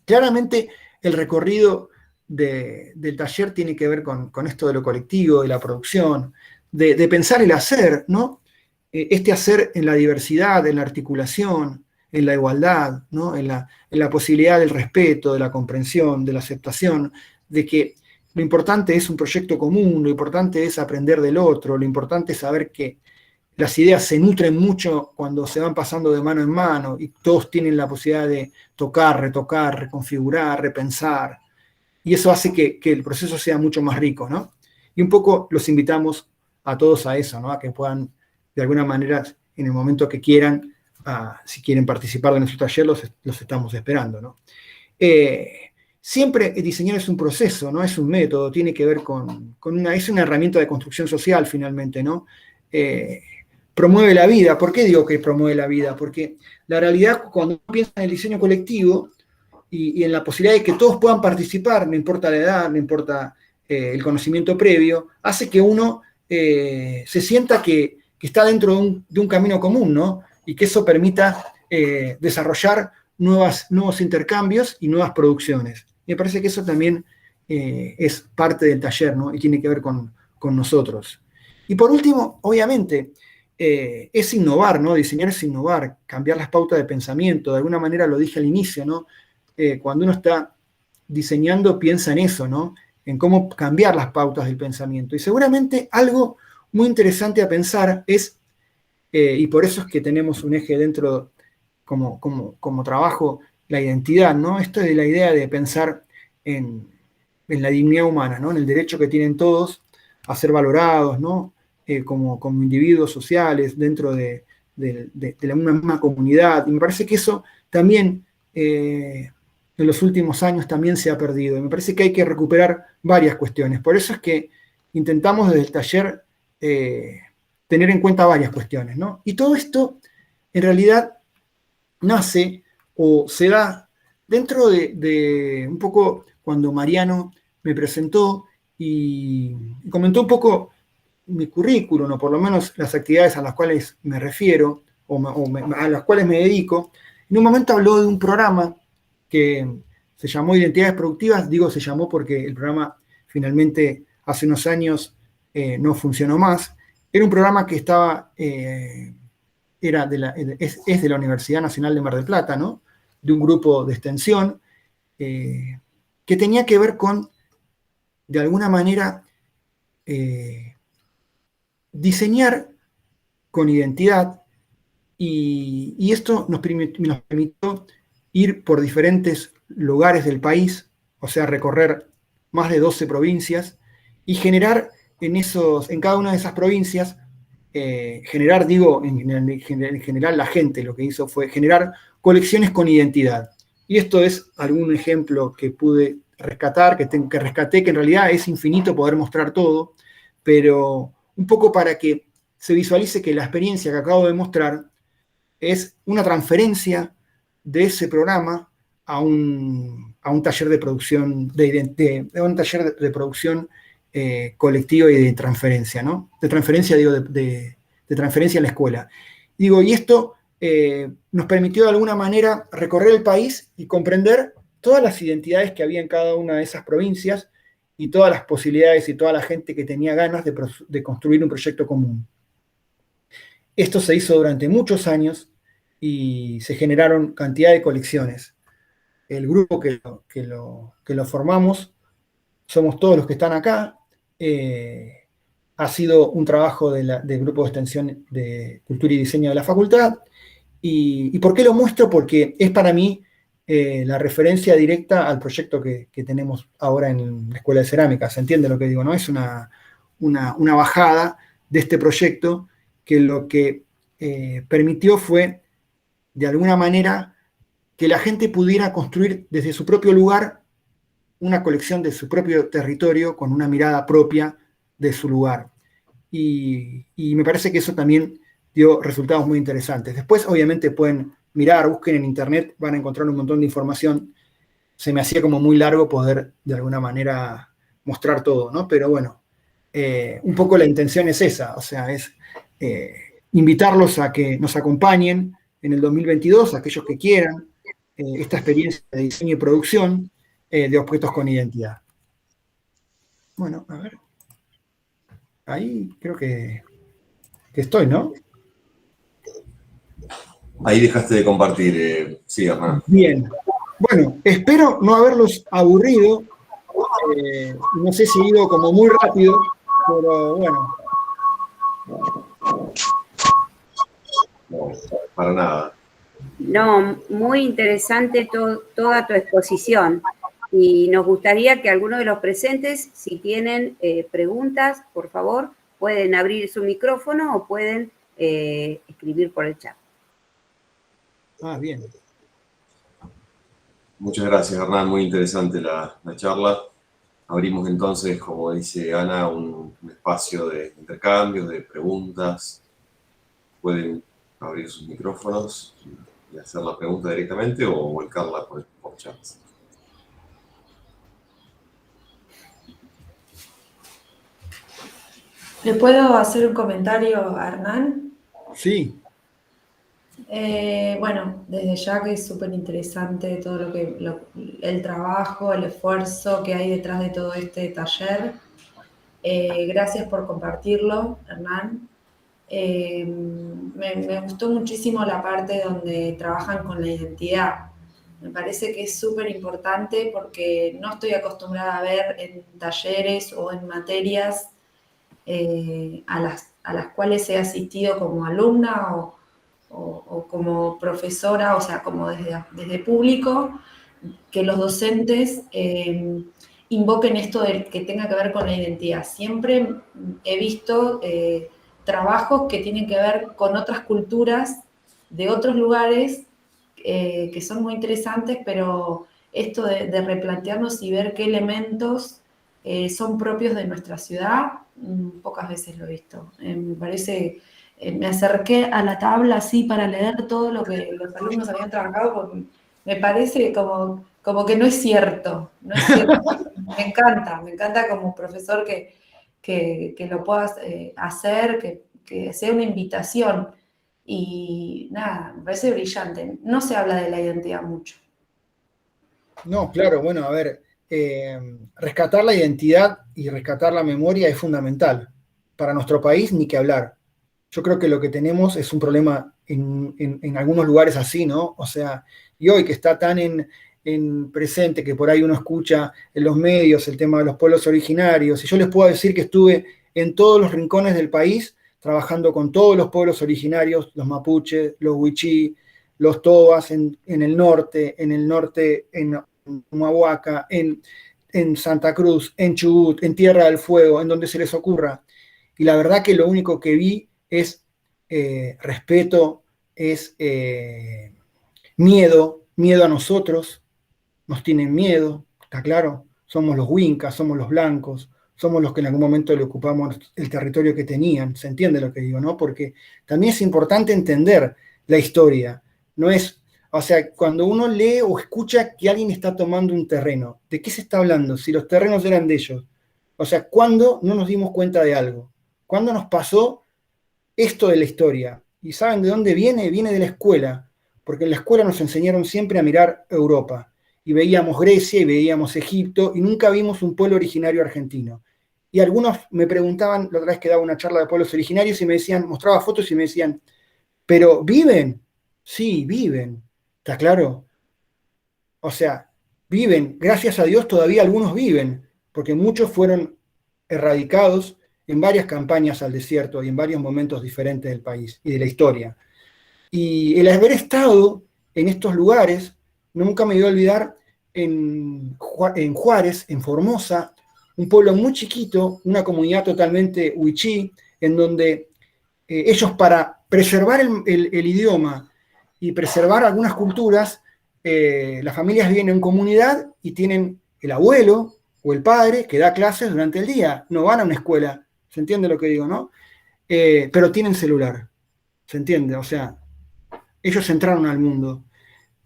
Claramente el recorrido del taller tiene que ver con esto de lo colectivo, de la producción, de pensar el hacer, ¿no? Este hacer en la diversidad, en la articulación, en la igualdad, ¿no? en la posibilidad del respeto, de la comprensión, de la aceptación, de que lo importante es un proyecto común, lo importante es aprender del otro, lo importante es saber que las ideas se nutren mucho cuando se van pasando de mano en mano y todos tienen la posibilidad de tocar, retocar, reconfigurar, repensar. Y eso hace que el proceso sea mucho más rico, ¿no? Y un poco los invitamos a todos a eso, ¿no? A que puedan, de alguna manera, en el momento que quieran, si quieren participar de nuestro taller, los estamos esperando, ¿no? Siempre diseñar es un proceso, ¿no? Es un método, tiene que ver es una herramienta de construcción social, finalmente, ¿no? Promueve la vida. ¿Por qué digo que promueve la vida? Porque la realidad, cuando uno piensa en el diseño colectivo y en la posibilidad de que todos puedan participar, no importa la edad, no importa el conocimiento previo, hace que uno se sienta que está dentro de un camino común, ¿no? Y que eso permita desarrollar nuevos intercambios y nuevas producciones. Me parece que eso también es parte del taller, ¿no? Y tiene que ver con nosotros. Y por último, obviamente, es innovar, ¿no? Diseñar es innovar, cambiar las pautas de pensamiento. De alguna manera lo dije al inicio, ¿no? Cuando uno está diseñando, piensa en eso, ¿no? En cómo cambiar las pautas del pensamiento. Y seguramente algo muy interesante a pensar es, y por eso es que tenemos un eje dentro, como trabajo, la identidad, ¿no? Esto de la idea de pensar en la dignidad humana, ¿no? En el derecho que tienen todos a ser valorados, ¿no? Como individuos sociales dentro de la misma comunidad. Y me parece que eso también en los últimos años también se ha perdido. Y me parece que hay que recuperar varias cuestiones. Por eso es que intentamos desde el taller tener en cuenta varias cuestiones, ¿no? Y todo esto, en realidad, nace o se da dentro de un poco cuando Mariano me presentó y comentó un poco mi currículum, o por lo menos las actividades a las cuales me refiero, a las cuales me dedico. En un momento habló de un programa que se llamó Identidades Productivas. Digo se llamó porque el programa finalmente hace unos años no funcionó más. Era un programa que estaba, es de la Universidad Nacional de Mar del Plata, ¿no? De un grupo de extensión, que tenía que ver con, de alguna manera, diseñar con identidad, y esto nos permitió ir por diferentes lugares del país, o sea, recorrer más de 12 provincias, y generar en cada una de esas provincias, en general la gente lo que hizo fue generar colecciones con identidad. Y esto es algún ejemplo que pude rescatar, que rescaté, que en realidad es infinito poder mostrar todo, pero un poco para que se visualice que la experiencia que acabo de mostrar es una transferencia de ese programa a un taller de producción, un taller de producción colectiva y de transferencia, ¿no? De transferencia, digo, de de transferencia en la escuela. Digo, y esto nos permitió de alguna manera recorrer el país y comprender todas las identidades que había en cada una de esas provincias y todas las posibilidades y toda la gente que tenía ganas de construir un proyecto común. Esto se hizo durante muchos años y se generaron cantidad de colecciones. El grupo que lo formamos, somos todos los que están acá. Ha sido un trabajo del Grupo de Extensión de Cultura y Diseño de la Facultad. ¿Y por qué lo muestro? Porque es para mí la referencia directa al proyecto que tenemos ahora en la Escuela de Cerámica. ¿Se entiende lo que digo, no? Es una bajada de este proyecto que lo que permitió fue, de alguna manera, que la gente pudiera construir desde su propio lugar una colección de su propio territorio con una mirada propia de su lugar. Y me parece que eso también dio resultados muy interesantes. Después, obviamente, pueden mirar, busquen en internet, van a encontrar un montón de información. Se me hacía como muy largo poder, de alguna manera, mostrar todo, ¿no? Pero bueno, un poco la intención es esa, o sea, es invitarlos a que nos acompañen en el 2022, aquellos que quieran, esta experiencia de diseño y producción de objetos con identidad. Bueno, a ver. Ahí creo que estoy, ¿no? Ahí dejaste de compartir, sí, Hernán. Bien. Bueno, espero no haberlos aburrido. No sé si he ido como muy rápido, pero bueno. No, para nada. No, muy interesante toda tu exposición. Y nos gustaría que algunos de los presentes, si tienen preguntas, por favor, pueden abrir su micrófono o pueden escribir por el chat. Ah, bien. Muchas gracias, Hernán. Muy interesante la charla. Abrimos entonces, como dice Ana, un espacio de intercambios, de preguntas. Pueden abrir sus micrófonos y hacer la pregunta directamente o volcarla por chat. ¿Le puedo hacer un comentario a Hernán? Sí. Bueno, desde ya que es súper interesante todo el trabajo, el esfuerzo que hay detrás de todo este taller. Gracias por compartirlo, Hernán. Me gustó muchísimo la parte donde trabajan con la identidad. Me parece que es súper importante porque no estoy acostumbrada a ver en talleres o en materias a las cuales he asistido como alumna o como profesora, o sea, como desde público, que los docentes invoquen esto de que tenga que ver con la identidad. Siempre he visto trabajos que tienen que ver con otras culturas de otros lugares que son muy interesantes, pero esto de replantearnos y ver qué elementos son propios de nuestra ciudad, pocas veces lo he visto. Me parece, me acerqué a la tabla así para leer todo lo que los alumnos habían trabajado, porque me parece como que no es cierto, no es cierto. Me encanta como profesor que lo puedas hacer, que sea una invitación. Y nada, me parece brillante. No se habla de la identidad mucho. No, claro, bueno, a ver, rescatar la identidad y rescatar la memoria es fundamental. Para nuestro país, ni que hablar. Yo creo que lo que tenemos es un problema en algunos lugares así, ¿no? O sea, y hoy que está tan en presente, que por ahí uno escucha en los medios el tema de los pueblos originarios, y yo les puedo decir que estuve en todos los rincones del país, trabajando con todos los pueblos originarios, los mapuches, los wichí, los tobas en el norte, en Humahuaca, en Santa Cruz, en Chubut, en Tierra del Fuego, en donde se les ocurra. Y la verdad que lo único que vi es respeto, es miedo a nosotros, nos tienen miedo, está claro, somos los huincas, somos los blancos, somos los que en algún momento le ocupamos el territorio que tenían, se entiende lo que digo, ¿no? Porque también es importante entender la historia, no es, o sea, cuando uno lee o escucha que alguien está tomando un terreno, ¿de qué se está hablando? Si los terrenos eran de ellos, o sea, ¿cuándo no nos dimos cuenta de algo? ¿Cuándo nos pasó esto de la historia. ¿Y saben de dónde viene? Viene de la escuela, porque en la escuela nos enseñaron siempre a mirar Europa. Y veíamos Grecia y veíamos Egipto, y nunca vimos un pueblo originario argentino. Y algunos me preguntaban, la otra vez que daba una charla de pueblos originarios, y me decían, mostraba fotos y me decían, ¿pero viven? Sí, viven. ¿Está claro? O sea, viven, gracias a Dios todavía algunos viven, porque muchos fueron erradicados en varias campañas al desierto y en varios momentos diferentes del país y de la historia. Y el haber estado en estos lugares, nunca me voy a olvidar en Juárez, en Formosa, un pueblo muy chiquito, una comunidad totalmente huichí, en donde ellos para preservar el idioma y preservar algunas culturas, las familias viven en comunidad y tienen el abuelo o el padre que da clases durante el día, no van a una escuela, ¿se entiende lo que digo, no? Pero tienen celular, ¿se entiende? O sea, ellos entraron al mundo.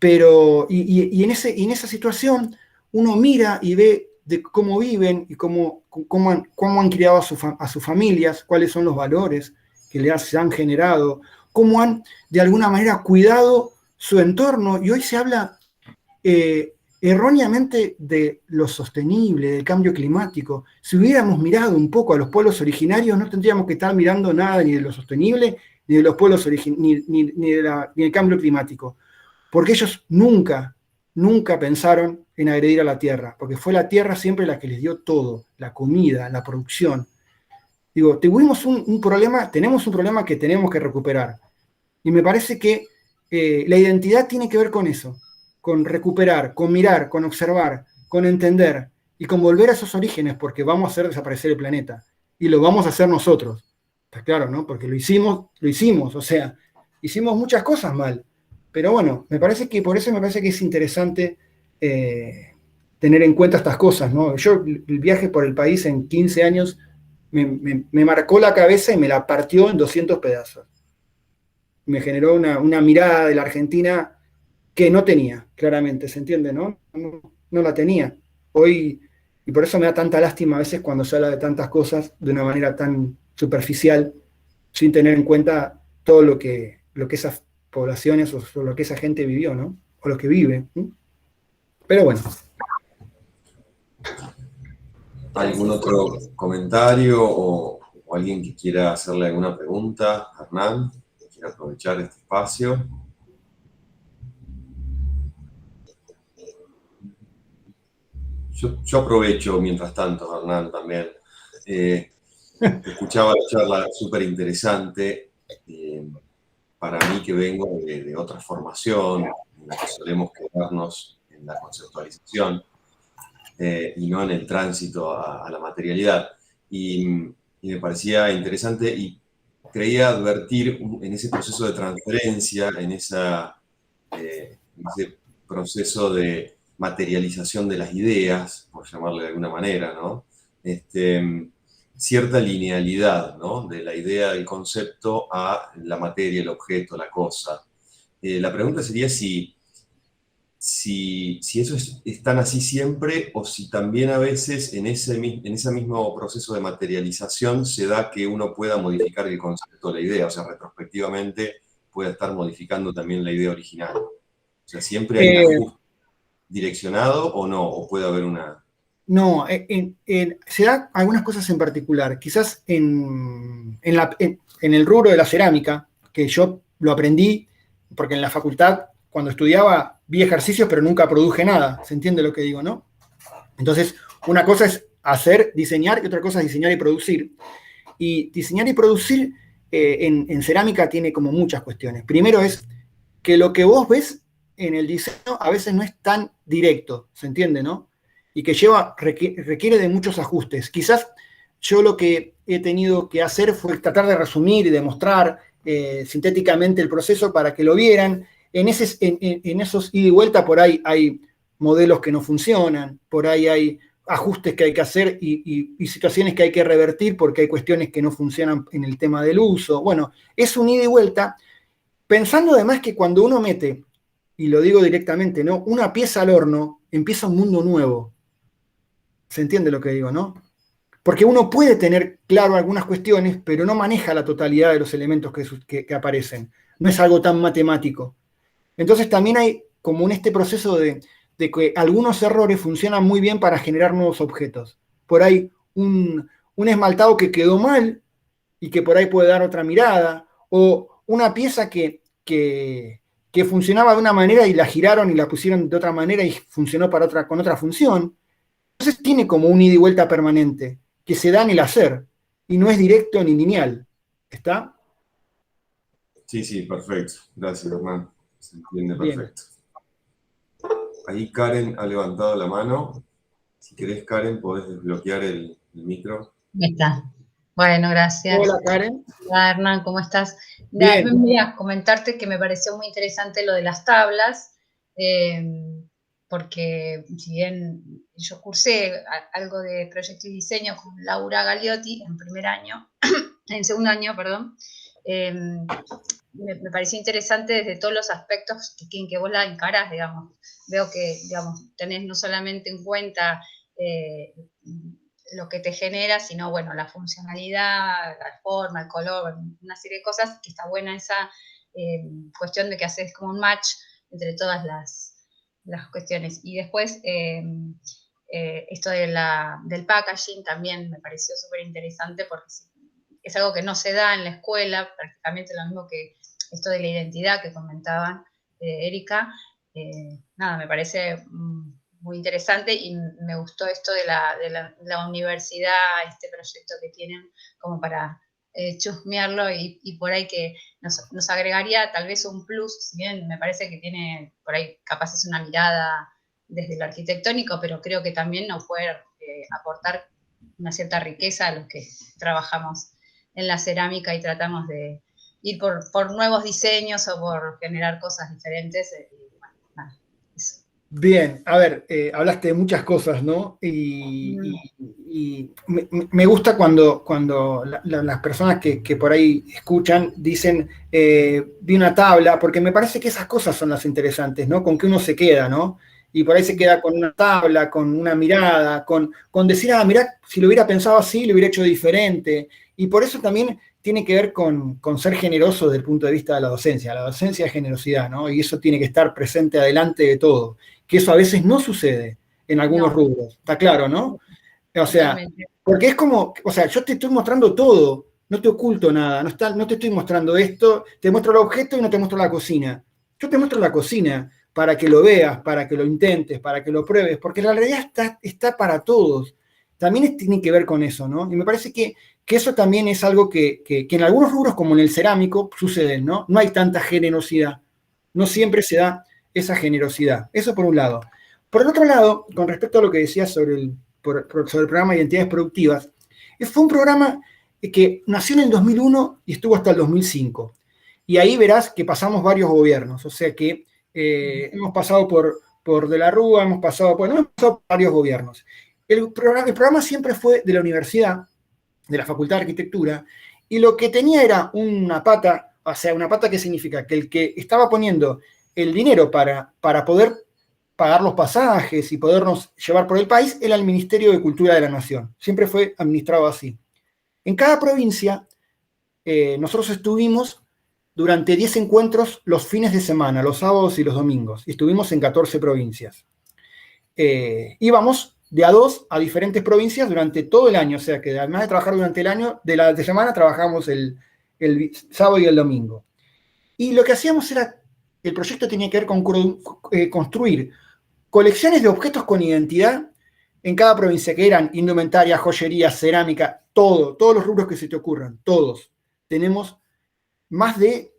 Pero, y en esa situación, uno mira y ve de cómo viven y cómo han criado a sus familias, cuáles son los valores que les han generado, cómo han de alguna manera cuidado su entorno. Y hoy se habla erróneamente de lo sostenible, del cambio climático. Si hubiéramos mirado un poco a los pueblos originarios, no tendríamos que estar mirando nada ni de lo sostenible, ni de los pueblos ni del cambio climático. Porque ellos nunca pensaron en agredir a la tierra, porque fue la tierra siempre la que les dio todo, la comida, la producción. Digo, tenemos un problema que tenemos que recuperar. Y me parece que la identidad tiene que ver con eso, con recuperar, con mirar, con observar, con entender y con volver a esos orígenes, porque vamos a hacer desaparecer el planeta. Y lo vamos a hacer nosotros. Está claro, ¿no? Porque lo hicimos, o sea, hicimos muchas cosas mal. Pero bueno, por eso me parece que es interesante tener en cuenta estas cosas, ¿no? Yo, el viaje por el país en 15 años me marcó la cabeza y me la partió en 200 pedazos. Me generó una mirada de la Argentina que no tenía, claramente, ¿se entiende, no? No la tenía. Hoy, y por eso me da tanta lástima a veces cuando se habla de tantas cosas de una manera tan superficial, sin tener en cuenta todo lo que esas poblaciones o lo que esa gente vivió, ¿no? O lo que vive. Pero bueno. ¿Algún otro comentario o alguien que quiera hacerle alguna pregunta? Hernán, que quiera aprovechar este espacio. Yo aprovecho mientras tanto, Hernán, también. Escuchaba la charla súper interesante. Para mí, que vengo de otra formación, en la que solemos quedarnos en la conceptualización y no en el tránsito a la materialidad. Y me parecía interesante y creía advertir en ese proceso de transferencia, en ese proceso de materialización de las ideas, por llamarle de alguna manera, ¿no? Cierta linealidad, ¿no? De la idea del concepto a la materia, el objeto, la cosa. La pregunta sería si eso es tan así siempre o si también a veces en ese mismo proceso de materialización se da que uno pueda modificar el concepto de la idea, o sea, retrospectivamente pueda estar modificando también la idea original. O sea, ¿siempre hay un ajuste direccionado o no? ¿O puede haber una...? No, se da algunas cosas en particular. Quizás en el rubro de la cerámica, que yo lo aprendí, porque en la facultad, cuando estudiaba, vi ejercicios, pero nunca produje nada. ¿Se entiende lo que digo, no? Entonces, una cosa es hacer, diseñar, y otra cosa es diseñar y producir. Y diseñar y producir en cerámica tiene como muchas cuestiones. Primero es que lo que vos ves en el diseño a veces no es tan directo, ¿se entiende, no? Y que requiere de muchos ajustes. Quizás yo lo que he tenido que hacer fue tratar de resumir y demostrar sintéticamente el proceso para que lo vieran. En esos ida y vuelta por ahí hay modelos que no funcionan, por ahí hay ajustes que hay que hacer y situaciones que hay que revertir porque hay cuestiones que no funcionan en el tema del uso. Bueno, es un ida y vuelta, pensando además que cuando uno mete, y lo digo directamente, ¿no? Una pieza al horno, empieza un mundo nuevo. ¿Se entiende lo que digo, no? porque uno puede tener claro algunas cuestiones, pero no maneja la totalidad de los elementos que aparecen. No es algo tan matemático. Entonces también hay como en este proceso de que algunos errores funcionan muy bien para generar nuevos objetos. Por ahí un esmaltado que quedó mal y que por ahí puede dar otra mirada, o una pieza que funcionaba de una manera y la giraron y la pusieron de otra manera y funcionó con otra función. Entonces tiene como un ida y vuelta permanente, que se da en el hacer, y no es directo ni lineal. ¿Está? Sí, perfecto. Gracias, Hernán. Se entiende Bien. perfecto. Ahí Karen ha levantado la mano. Si querés, Karen, podés desbloquear el micro. Ahí está. Bueno, gracias. Hola, Karen. Hola, Hernán, ¿cómo estás? Bien. Mira, comentarte que me pareció muy interesante lo de las tablas, porque si bien yo cursé algo de proyecto y diseño con Laura Gagliotti en primer año, en segundo año, perdón, me pareció interesante desde todos los aspectos que vos la encarás, digamos. Veo que, digamos, tenés no solamente en cuenta lo que te genera, sino, bueno, la funcionalidad, la forma, el color, una serie de cosas, que está buena esa cuestión de que haces como un match entre todas las cuestiones. Y después, esto del packaging también me pareció súper interesante porque es algo que no se da en la escuela, prácticamente lo mismo que esto de la identidad que comentaban Erika. Nada, me parece muy interesante y me gustó esto de la universidad, este proyecto que tienen como para chusmearlo y por ahí que nos agregaría tal vez un plus, si bien me parece que tiene por ahí capaz es una mirada desde lo arquitectónico, pero creo que también nos puede aportar una cierta riqueza a los que trabajamos en la cerámica y tratamos de ir por nuevos diseños o por generar cosas diferentes. Bueno, nada, eso. Bien, a ver, hablaste de muchas cosas, ¿no? Y me gusta cuando las personas que por ahí escuchan dicen, vi una tabla, porque me parece que esas cosas son las interesantes, ¿no? Con que uno se queda, ¿no? Y por ahí se queda con una tabla, con una mirada, con decir, mirá, si lo hubiera pensado así, lo hubiera hecho diferente. Y por eso también tiene que ver con ser generoso desde el punto de vista de la docencia. La docencia es generosidad, ¿no? Y eso tiene que estar presente adelante de todo. Que eso a veces no sucede en algunos rubros. Está claro, ¿no? O sea, Totalmente. porque es como, o sea, yo te estoy mostrando todo, no te oculto nada, no te estoy mostrando esto, te muestro el objeto y no te muestro la cocina. Yo te muestro la cocina para que lo veas, para que lo intentes, para que lo pruebes, porque la realidad está para todos. También tiene que ver con eso, ¿no? Y me parece que eso también es algo que en algunos rubros, como en el cerámico, sucede, ¿no? No hay tanta generosidad. No siempre se da esa generosidad. Eso por un lado. Por el otro lado, con respecto a lo que decías sobre el programa de Identidades Productivas, fue un programa que nació en el 2001 y estuvo hasta el 2005. Y ahí verás que pasamos varios gobiernos. O sea que hemos pasado por De la Rúa, hemos pasado por varios gobiernos. El programa siempre fue de la universidad, de la Facultad de Arquitectura, y lo que tenía era una pata, o sea, una pata que significa que el que estaba poniendo el dinero para poder pagar los pasajes y podernos llevar por el país era el Ministerio de Cultura de la Nación. Siempre fue administrado así. En cada provincia, nosotros estuvimos durante 10 encuentros los fines de semana, los sábados y los domingos, y estuvimos en 14 provincias. Íbamos de a 2 a diferentes provincias durante todo el año, o sea que además de trabajar durante el año, de la semana trabajamos el sábado y el domingo. Y lo que hacíamos era, el proyecto tenía que ver con construir colecciones de objetos con identidad en cada provincia, que eran indumentaria, joyería, cerámica, todos los rubros que se te ocurran, todos. Tenemos más de,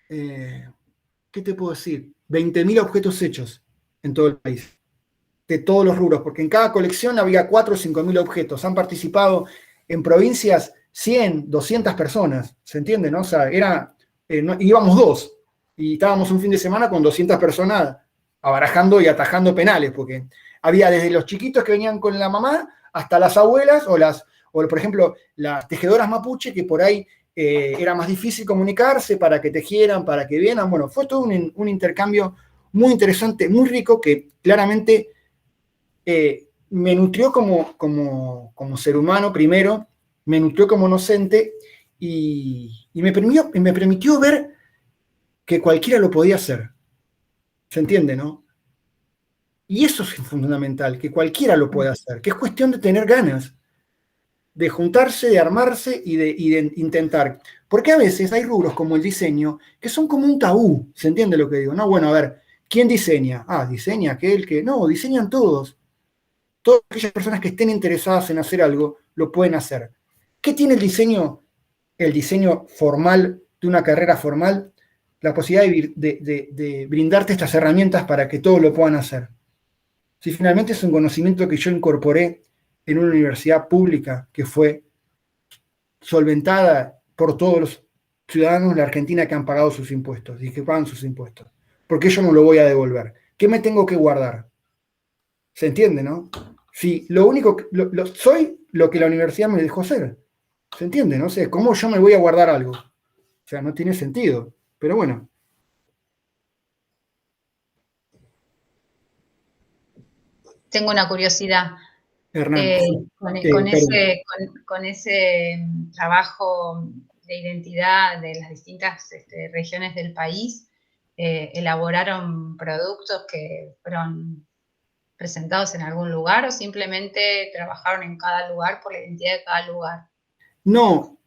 ¿qué te puedo decir? 20.000 objetos hechos en todo el país, de todos los rubros, porque en cada colección había 4 o 5.000 objetos. Han participado en provincias 100, 200 personas, ¿se entiende? ¿No? O sea, íbamos 2 y estábamos un fin de semana con 200 personas abarajando y atajando penales, porque había desde los chiquitos que venían con la mamá hasta las abuelas o por ejemplo, las tejedoras mapuche, que por ahí era más difícil comunicarse para que tejieran, para que vieran. Bueno, fue todo un intercambio muy interesante, muy rico, que claramente me nutrió como ser humano primero, me nutrió como docente y me permitió ver que cualquiera lo podía hacer. ¿Se entiende, no? Y eso es fundamental, que cualquiera lo pueda hacer, que es cuestión de tener ganas, de juntarse, de armarse y de intentar. Porque a veces hay rubros como el diseño que son como un tabú, ¿se entiende lo que digo? No, bueno, a ver, ¿quién diseña? Ah, diseña aquel que... No, diseñan todos. Todas aquellas personas que estén interesadas en hacer algo, lo pueden hacer. ¿Qué tiene el diseño? El diseño formal, de una carrera formal, la posibilidad de brindarte estas herramientas para que todos lo puedan hacer. Si finalmente es un conocimiento que yo incorporé en una universidad pública que fue solventada por todos los ciudadanos de la Argentina que han pagado sus impuestos y que pagan sus impuestos. Porque yo no lo voy a devolver. ¿Qué me tengo que guardar? ¿Se entiende, no? Si lo único que soy lo que la universidad me dejó ser. ¿Se entiende, no? O sea, ¿cómo yo me voy a guardar algo? O sea, no tiene sentido. Pero bueno. Tengo una curiosidad. Hernán. Con ese trabajo de identidad de las distintas regiones del país, ¿elaboraron productos que fueron presentados en algún lugar o simplemente trabajaron en cada lugar por la identidad de cada lugar? No,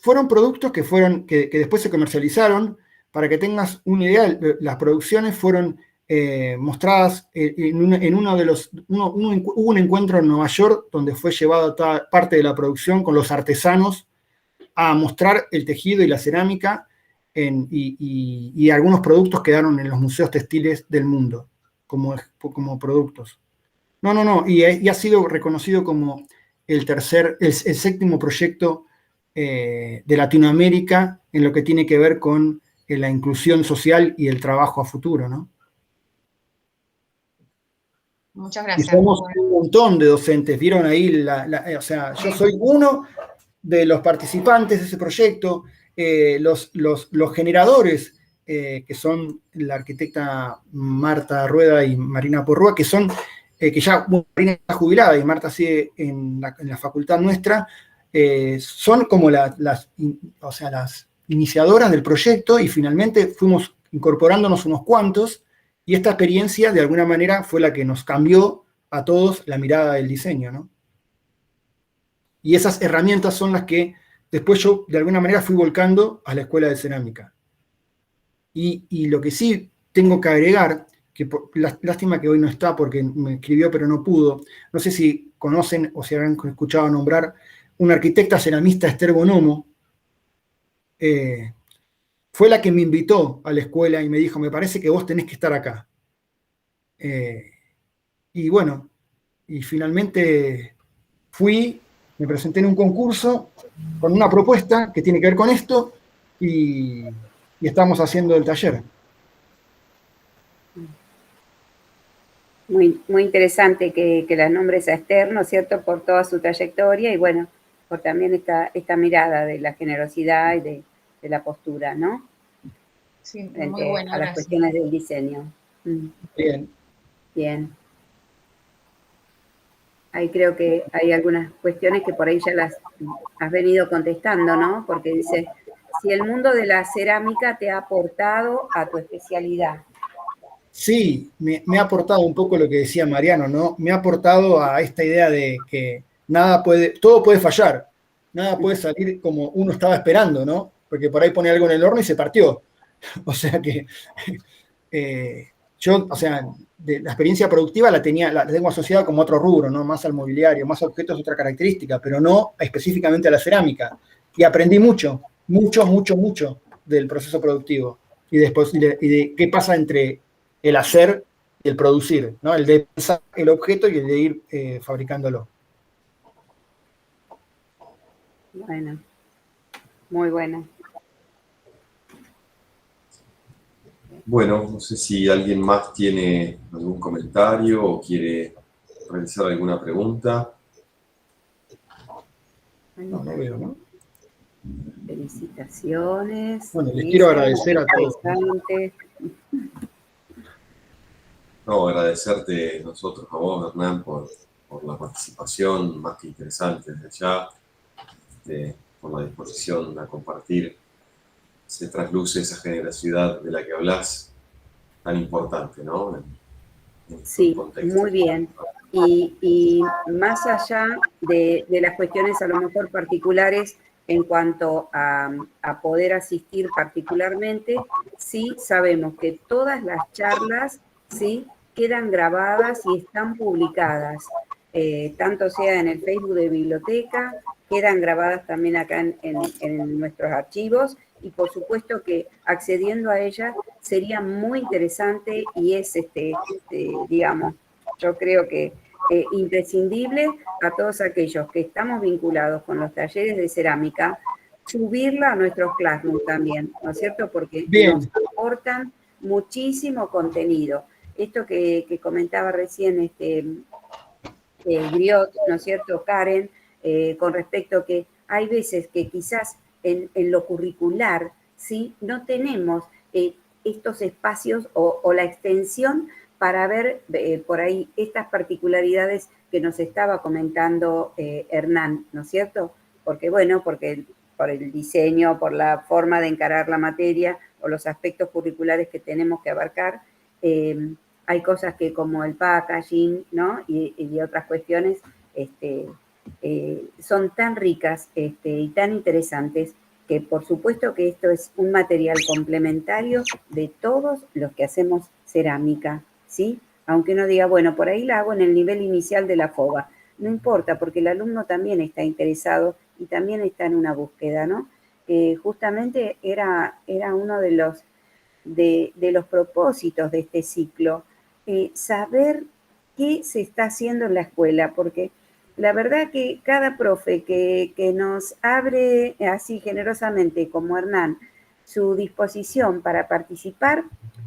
fueron productos que después se comercializaron. Para que tengas una idea, las producciones fueron mostradas hubo un encuentro en Nueva York donde fue llevada parte de la producción con los artesanos a mostrar el tejido y la cerámica y algunos productos quedaron en los museos textiles del mundo como productos. No, y ha sido reconocido como el séptimo proyecto de Latinoamérica en lo que tiene que ver con la inclusión social y el trabajo a futuro, ¿no? Muchas gracias. Y somos un montón de docentes, vieron ahí, o sea, yo soy uno de los participantes de ese proyecto, los generadores, que son la arquitecta Marta Rueda y Marina Porrúa, que son, que ya Marina está jubilada y Marta sigue en la facultad nuestra, son como las iniciadoras del proyecto y finalmente fuimos incorporándonos unos cuantos y esta experiencia de alguna manera fue la que nos cambió a todos la mirada del diseño, ¿no? Y esas herramientas son las que después yo de alguna manera fui volcando a la escuela de cerámica. Y lo que sí tengo que agregar, que lástima que hoy no está porque me escribió pero no pudo, no sé si conocen o si habrán escuchado nombrar una arquitecta ceramista, Esther Bonomo, fue la que me invitó a la escuela y me dijo, me parece que vos tenés que estar acá. Y bueno, y finalmente fui, me presenté en un concurso con una propuesta que tiene que ver con esto y estamos haciendo el taller. Muy, muy interesante que la nombres a Esther, ¿no es cierto?, por toda su trayectoria y bueno, por también esta mirada de la generosidad y de la postura, ¿no? Sí, frente muy bueno, a las cuestiones del diseño. Bien. Bien. Ahí creo que hay algunas cuestiones que por ahí ya las has venido contestando, ¿no? Porque dice, si el mundo de la cerámica te ha aportado a tu especialidad. Sí, me ha aportado un poco lo que decía Mariano, ¿no? Me ha aportado a esta idea de que todo puede fallar, nada puede salir como uno estaba esperando, ¿no? Porque por ahí pone algo en el horno y se partió. O sea que yo, o sea, la experiencia productiva la tengo asociada como otro rubro, ¿no? Más al mobiliario, más a objetos, otra característica, pero no específicamente a la cerámica. Y aprendí mucho del proceso productivo y después de qué pasa entre el hacer y el producir, ¿no? El de pensar el objeto y el de ir fabricándolo. Bueno, muy bueno. Bueno, no sé si alguien más tiene algún comentario o quiere realizar alguna pregunta. No veo, ¿no? Felicitaciones. Bueno, les quiero agradecer a todos. No, agradecerte nosotros a vos, Hernán, por por la participación más que interesante desde ya, por la disposición a compartir. Se trasluce esa generosidad de la que hablas, tan importante, ¿no? Sí, muy bien. Y más allá de las cuestiones a lo mejor particulares en cuanto a poder asistir particularmente, sí sabemos que todas las charlas, sí, quedan grabadas y están publicadas, tanto sea en el Facebook de Biblioteca, quedan grabadas también acá en nuestros archivos, y por supuesto que accediendo a ellas sería muy interesante y es, digamos, yo creo que imprescindible a todos aquellos que estamos vinculados con los talleres de cerámica, subirla a nuestros Classroom también, ¿no es cierto? Porque nos aportan muchísimo contenido. Esto que comentaba recién Griot, ¿no es cierto, Karen? Con respecto a que hay veces que quizás en lo curricular, ¿sí? No tenemos estos espacios o la extensión para ver por ahí estas particularidades que nos estaba comentando Hernán, ¿no es cierto? Porque, bueno, por el diseño, por la forma de encarar la materia o los aspectos curriculares que tenemos que abarcar, hay cosas que como el packaging, ¿no? Y otras cuestiones son tan ricas y tan interesantes que por supuesto que esto es un material complementario de todos los que hacemos cerámica, ¿sí? Aunque uno diga, bueno, por ahí la hago en el nivel inicial de la FOBA. No importa, porque el alumno también está interesado y también está en una búsqueda, ¿no? Justamente era uno de los propósitos de este ciclo, saber qué se está haciendo en la escuela, porque la verdad que cada profe que nos abre así generosamente como Hernán su disposición para participar,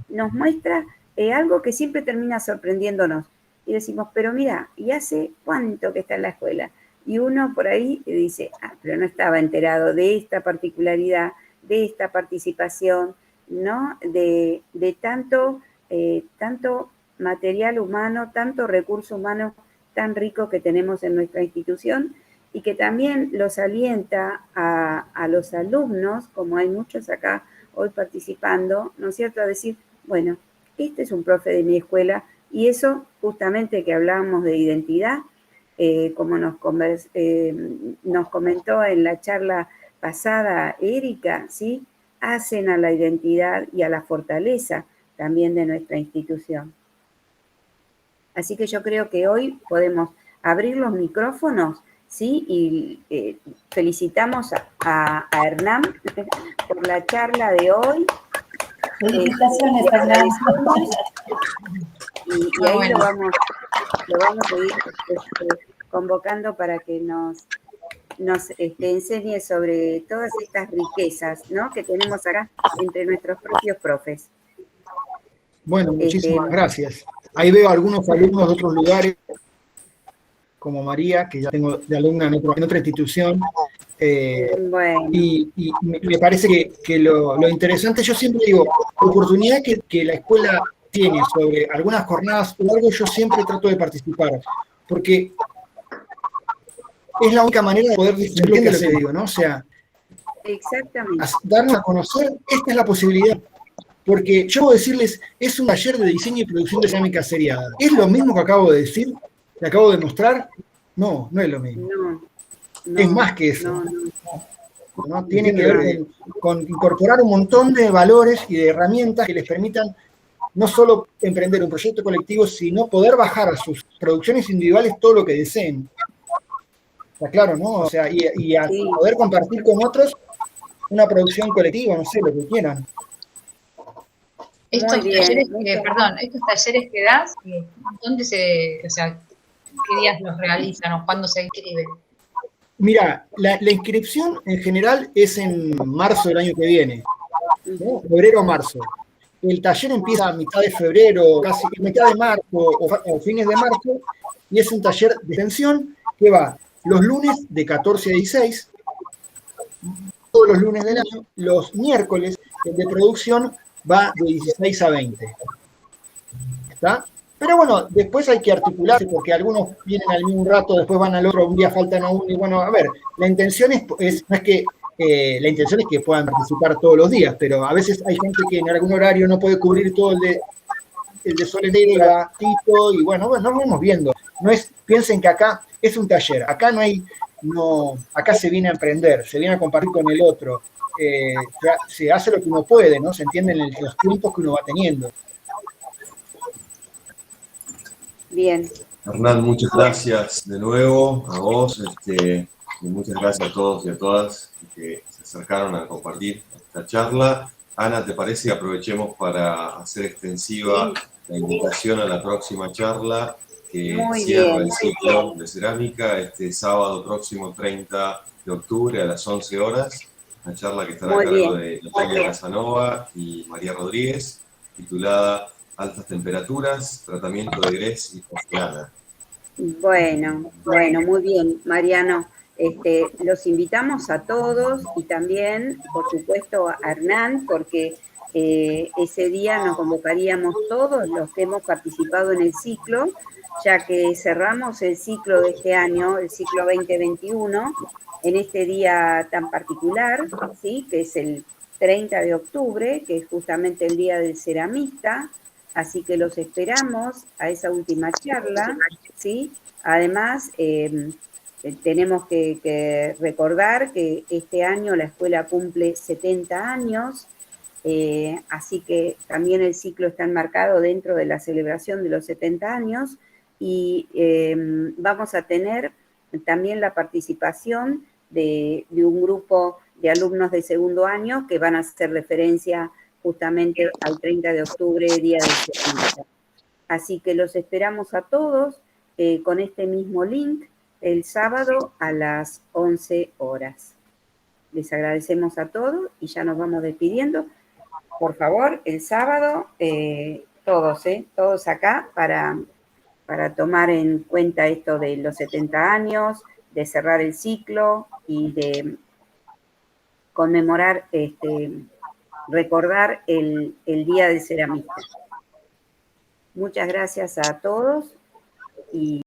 nos muestra algo que siempre termina sorprendiéndonos. Y decimos, pero mira, ¿y hace cuánto que está en la escuela? Y uno por ahí dice, pero no estaba enterado de esta particularidad, de esta participación, ¿no? De tanto material humano, tanto recurso humano tan rico que tenemos en nuestra institución y que también los alienta a los alumnos, como hay muchos acá hoy participando, ¿no es cierto?, a decir, bueno, este es un profe de mi escuela, y eso justamente que hablábamos de identidad, como nos comentó en la charla pasada Erika, ¿sí?, hacen a la identidad y a la fortaleza también de nuestra institución. Así que yo creo que hoy podemos abrir los micrófonos, ¿sí? Y felicitamos a Hernán por la charla de hoy. Felicitaciones, Hernán. Y ahí lo vamos a ir convocando para que nos enseñe sobre todas estas riquezas, ¿no?, que tenemos acá entre nuestros propios profes. Bueno, muchísimas gracias. Ahí veo algunos alumnos de otros lugares, como María, que ya tengo de alumna en otra institución. Bueno. Y me parece que lo interesante, yo siempre digo, la oportunidad que la escuela tiene sobre algunas jornadas o algo, yo siempre trato de participar, porque es la única manera de poder disfrutar lo que digo, ¿no? O sea, exactamente, darnos a conocer, esta es la posibilidad. Porque yo puedo decirles, es un taller de diseño y producción de cerámica seriada. ¿Es lo mismo que acabo de decir? ¿Que acabo de mostrar? No, no es lo mismo. No, es más que eso. No. Tiene que ver con incorporar un montón de valores y de herramientas que les permitan no solo emprender un proyecto colectivo, sino poder bajar a sus producciones individuales todo lo que deseen. Está claro, ¿no? O sea, y a poder compartir con otros una producción colectiva, no sé, lo que quieran. Estos talleres que das, ¿dónde qué días los realizan o cuándo se inscriben? Mira, la inscripción en general es en marzo del año que viene, ¿no? Febrero o marzo. El taller empieza a mitad de febrero, casi mitad de marzo o fines de marzo, y es un taller de extensión que va los lunes de 14 a 16, todos los lunes del año, los miércoles el de producción va de 16 a 20. ¿Está? Pero bueno, después hay que articularse porque algunos vienen al mismo rato, después van al otro, un día faltan a uno. Y bueno, a ver, la intención no es que la intención es que puedan participar todos los días, pero a veces hay gente que en algún horario no puede cubrir todo el de Soledad y Gatito, y bueno, nos vamos viendo. Piensen que acá es un taller, acá acá se viene a emprender, se viene a compartir con el otro, se hace lo que uno puede, ¿no? Se entienden los tiempos que uno va teniendo. Bien. Hernán, muchas gracias de nuevo a vos, y muchas gracias a todos y a todas que se acercaron a compartir esta charla. Ana, ¿te parece que aprovechemos para hacer extensiva la invitación a la próxima charla que Muy cierra bien. el ciclo de cerámica este sábado próximo 30 de octubre a las 11 horas? Una charla que estará a Muy cargo bien. de Natalia Casanova y María Rodríguez, titulada Altas temperaturas, tratamiento de grés y porcelana. Bueno, muy bien, Mariano. Los invitamos a todos y también, por supuesto, a Hernán, porque ese día nos convocaríamos todos los que hemos participado en el ciclo, ya que cerramos el ciclo de este año, el ciclo 2021, en este día tan particular, ¿sí? Que es el 30 de octubre, que es justamente el Día del Ceramista. Así que los esperamos a esa última charla, ¿sí? Además, tenemos que recordar que este año la escuela cumple 70 años, así que también el ciclo está enmarcado dentro de la celebración de los 70 años y vamos a tener también la participación de un grupo de alumnos de segundo año que van a hacer referencia justamente al 30 de octubre, Día del Ceramista. Así que los esperamos a todos con este mismo link el sábado a las 11 horas. Les agradecemos a todos y ya nos vamos despidiendo. Por favor, el sábado, todos acá para tomar en cuenta esto de los 70 años, de cerrar el ciclo y de conmemorar, recordar el Día del Ceramista. Muchas gracias a todos y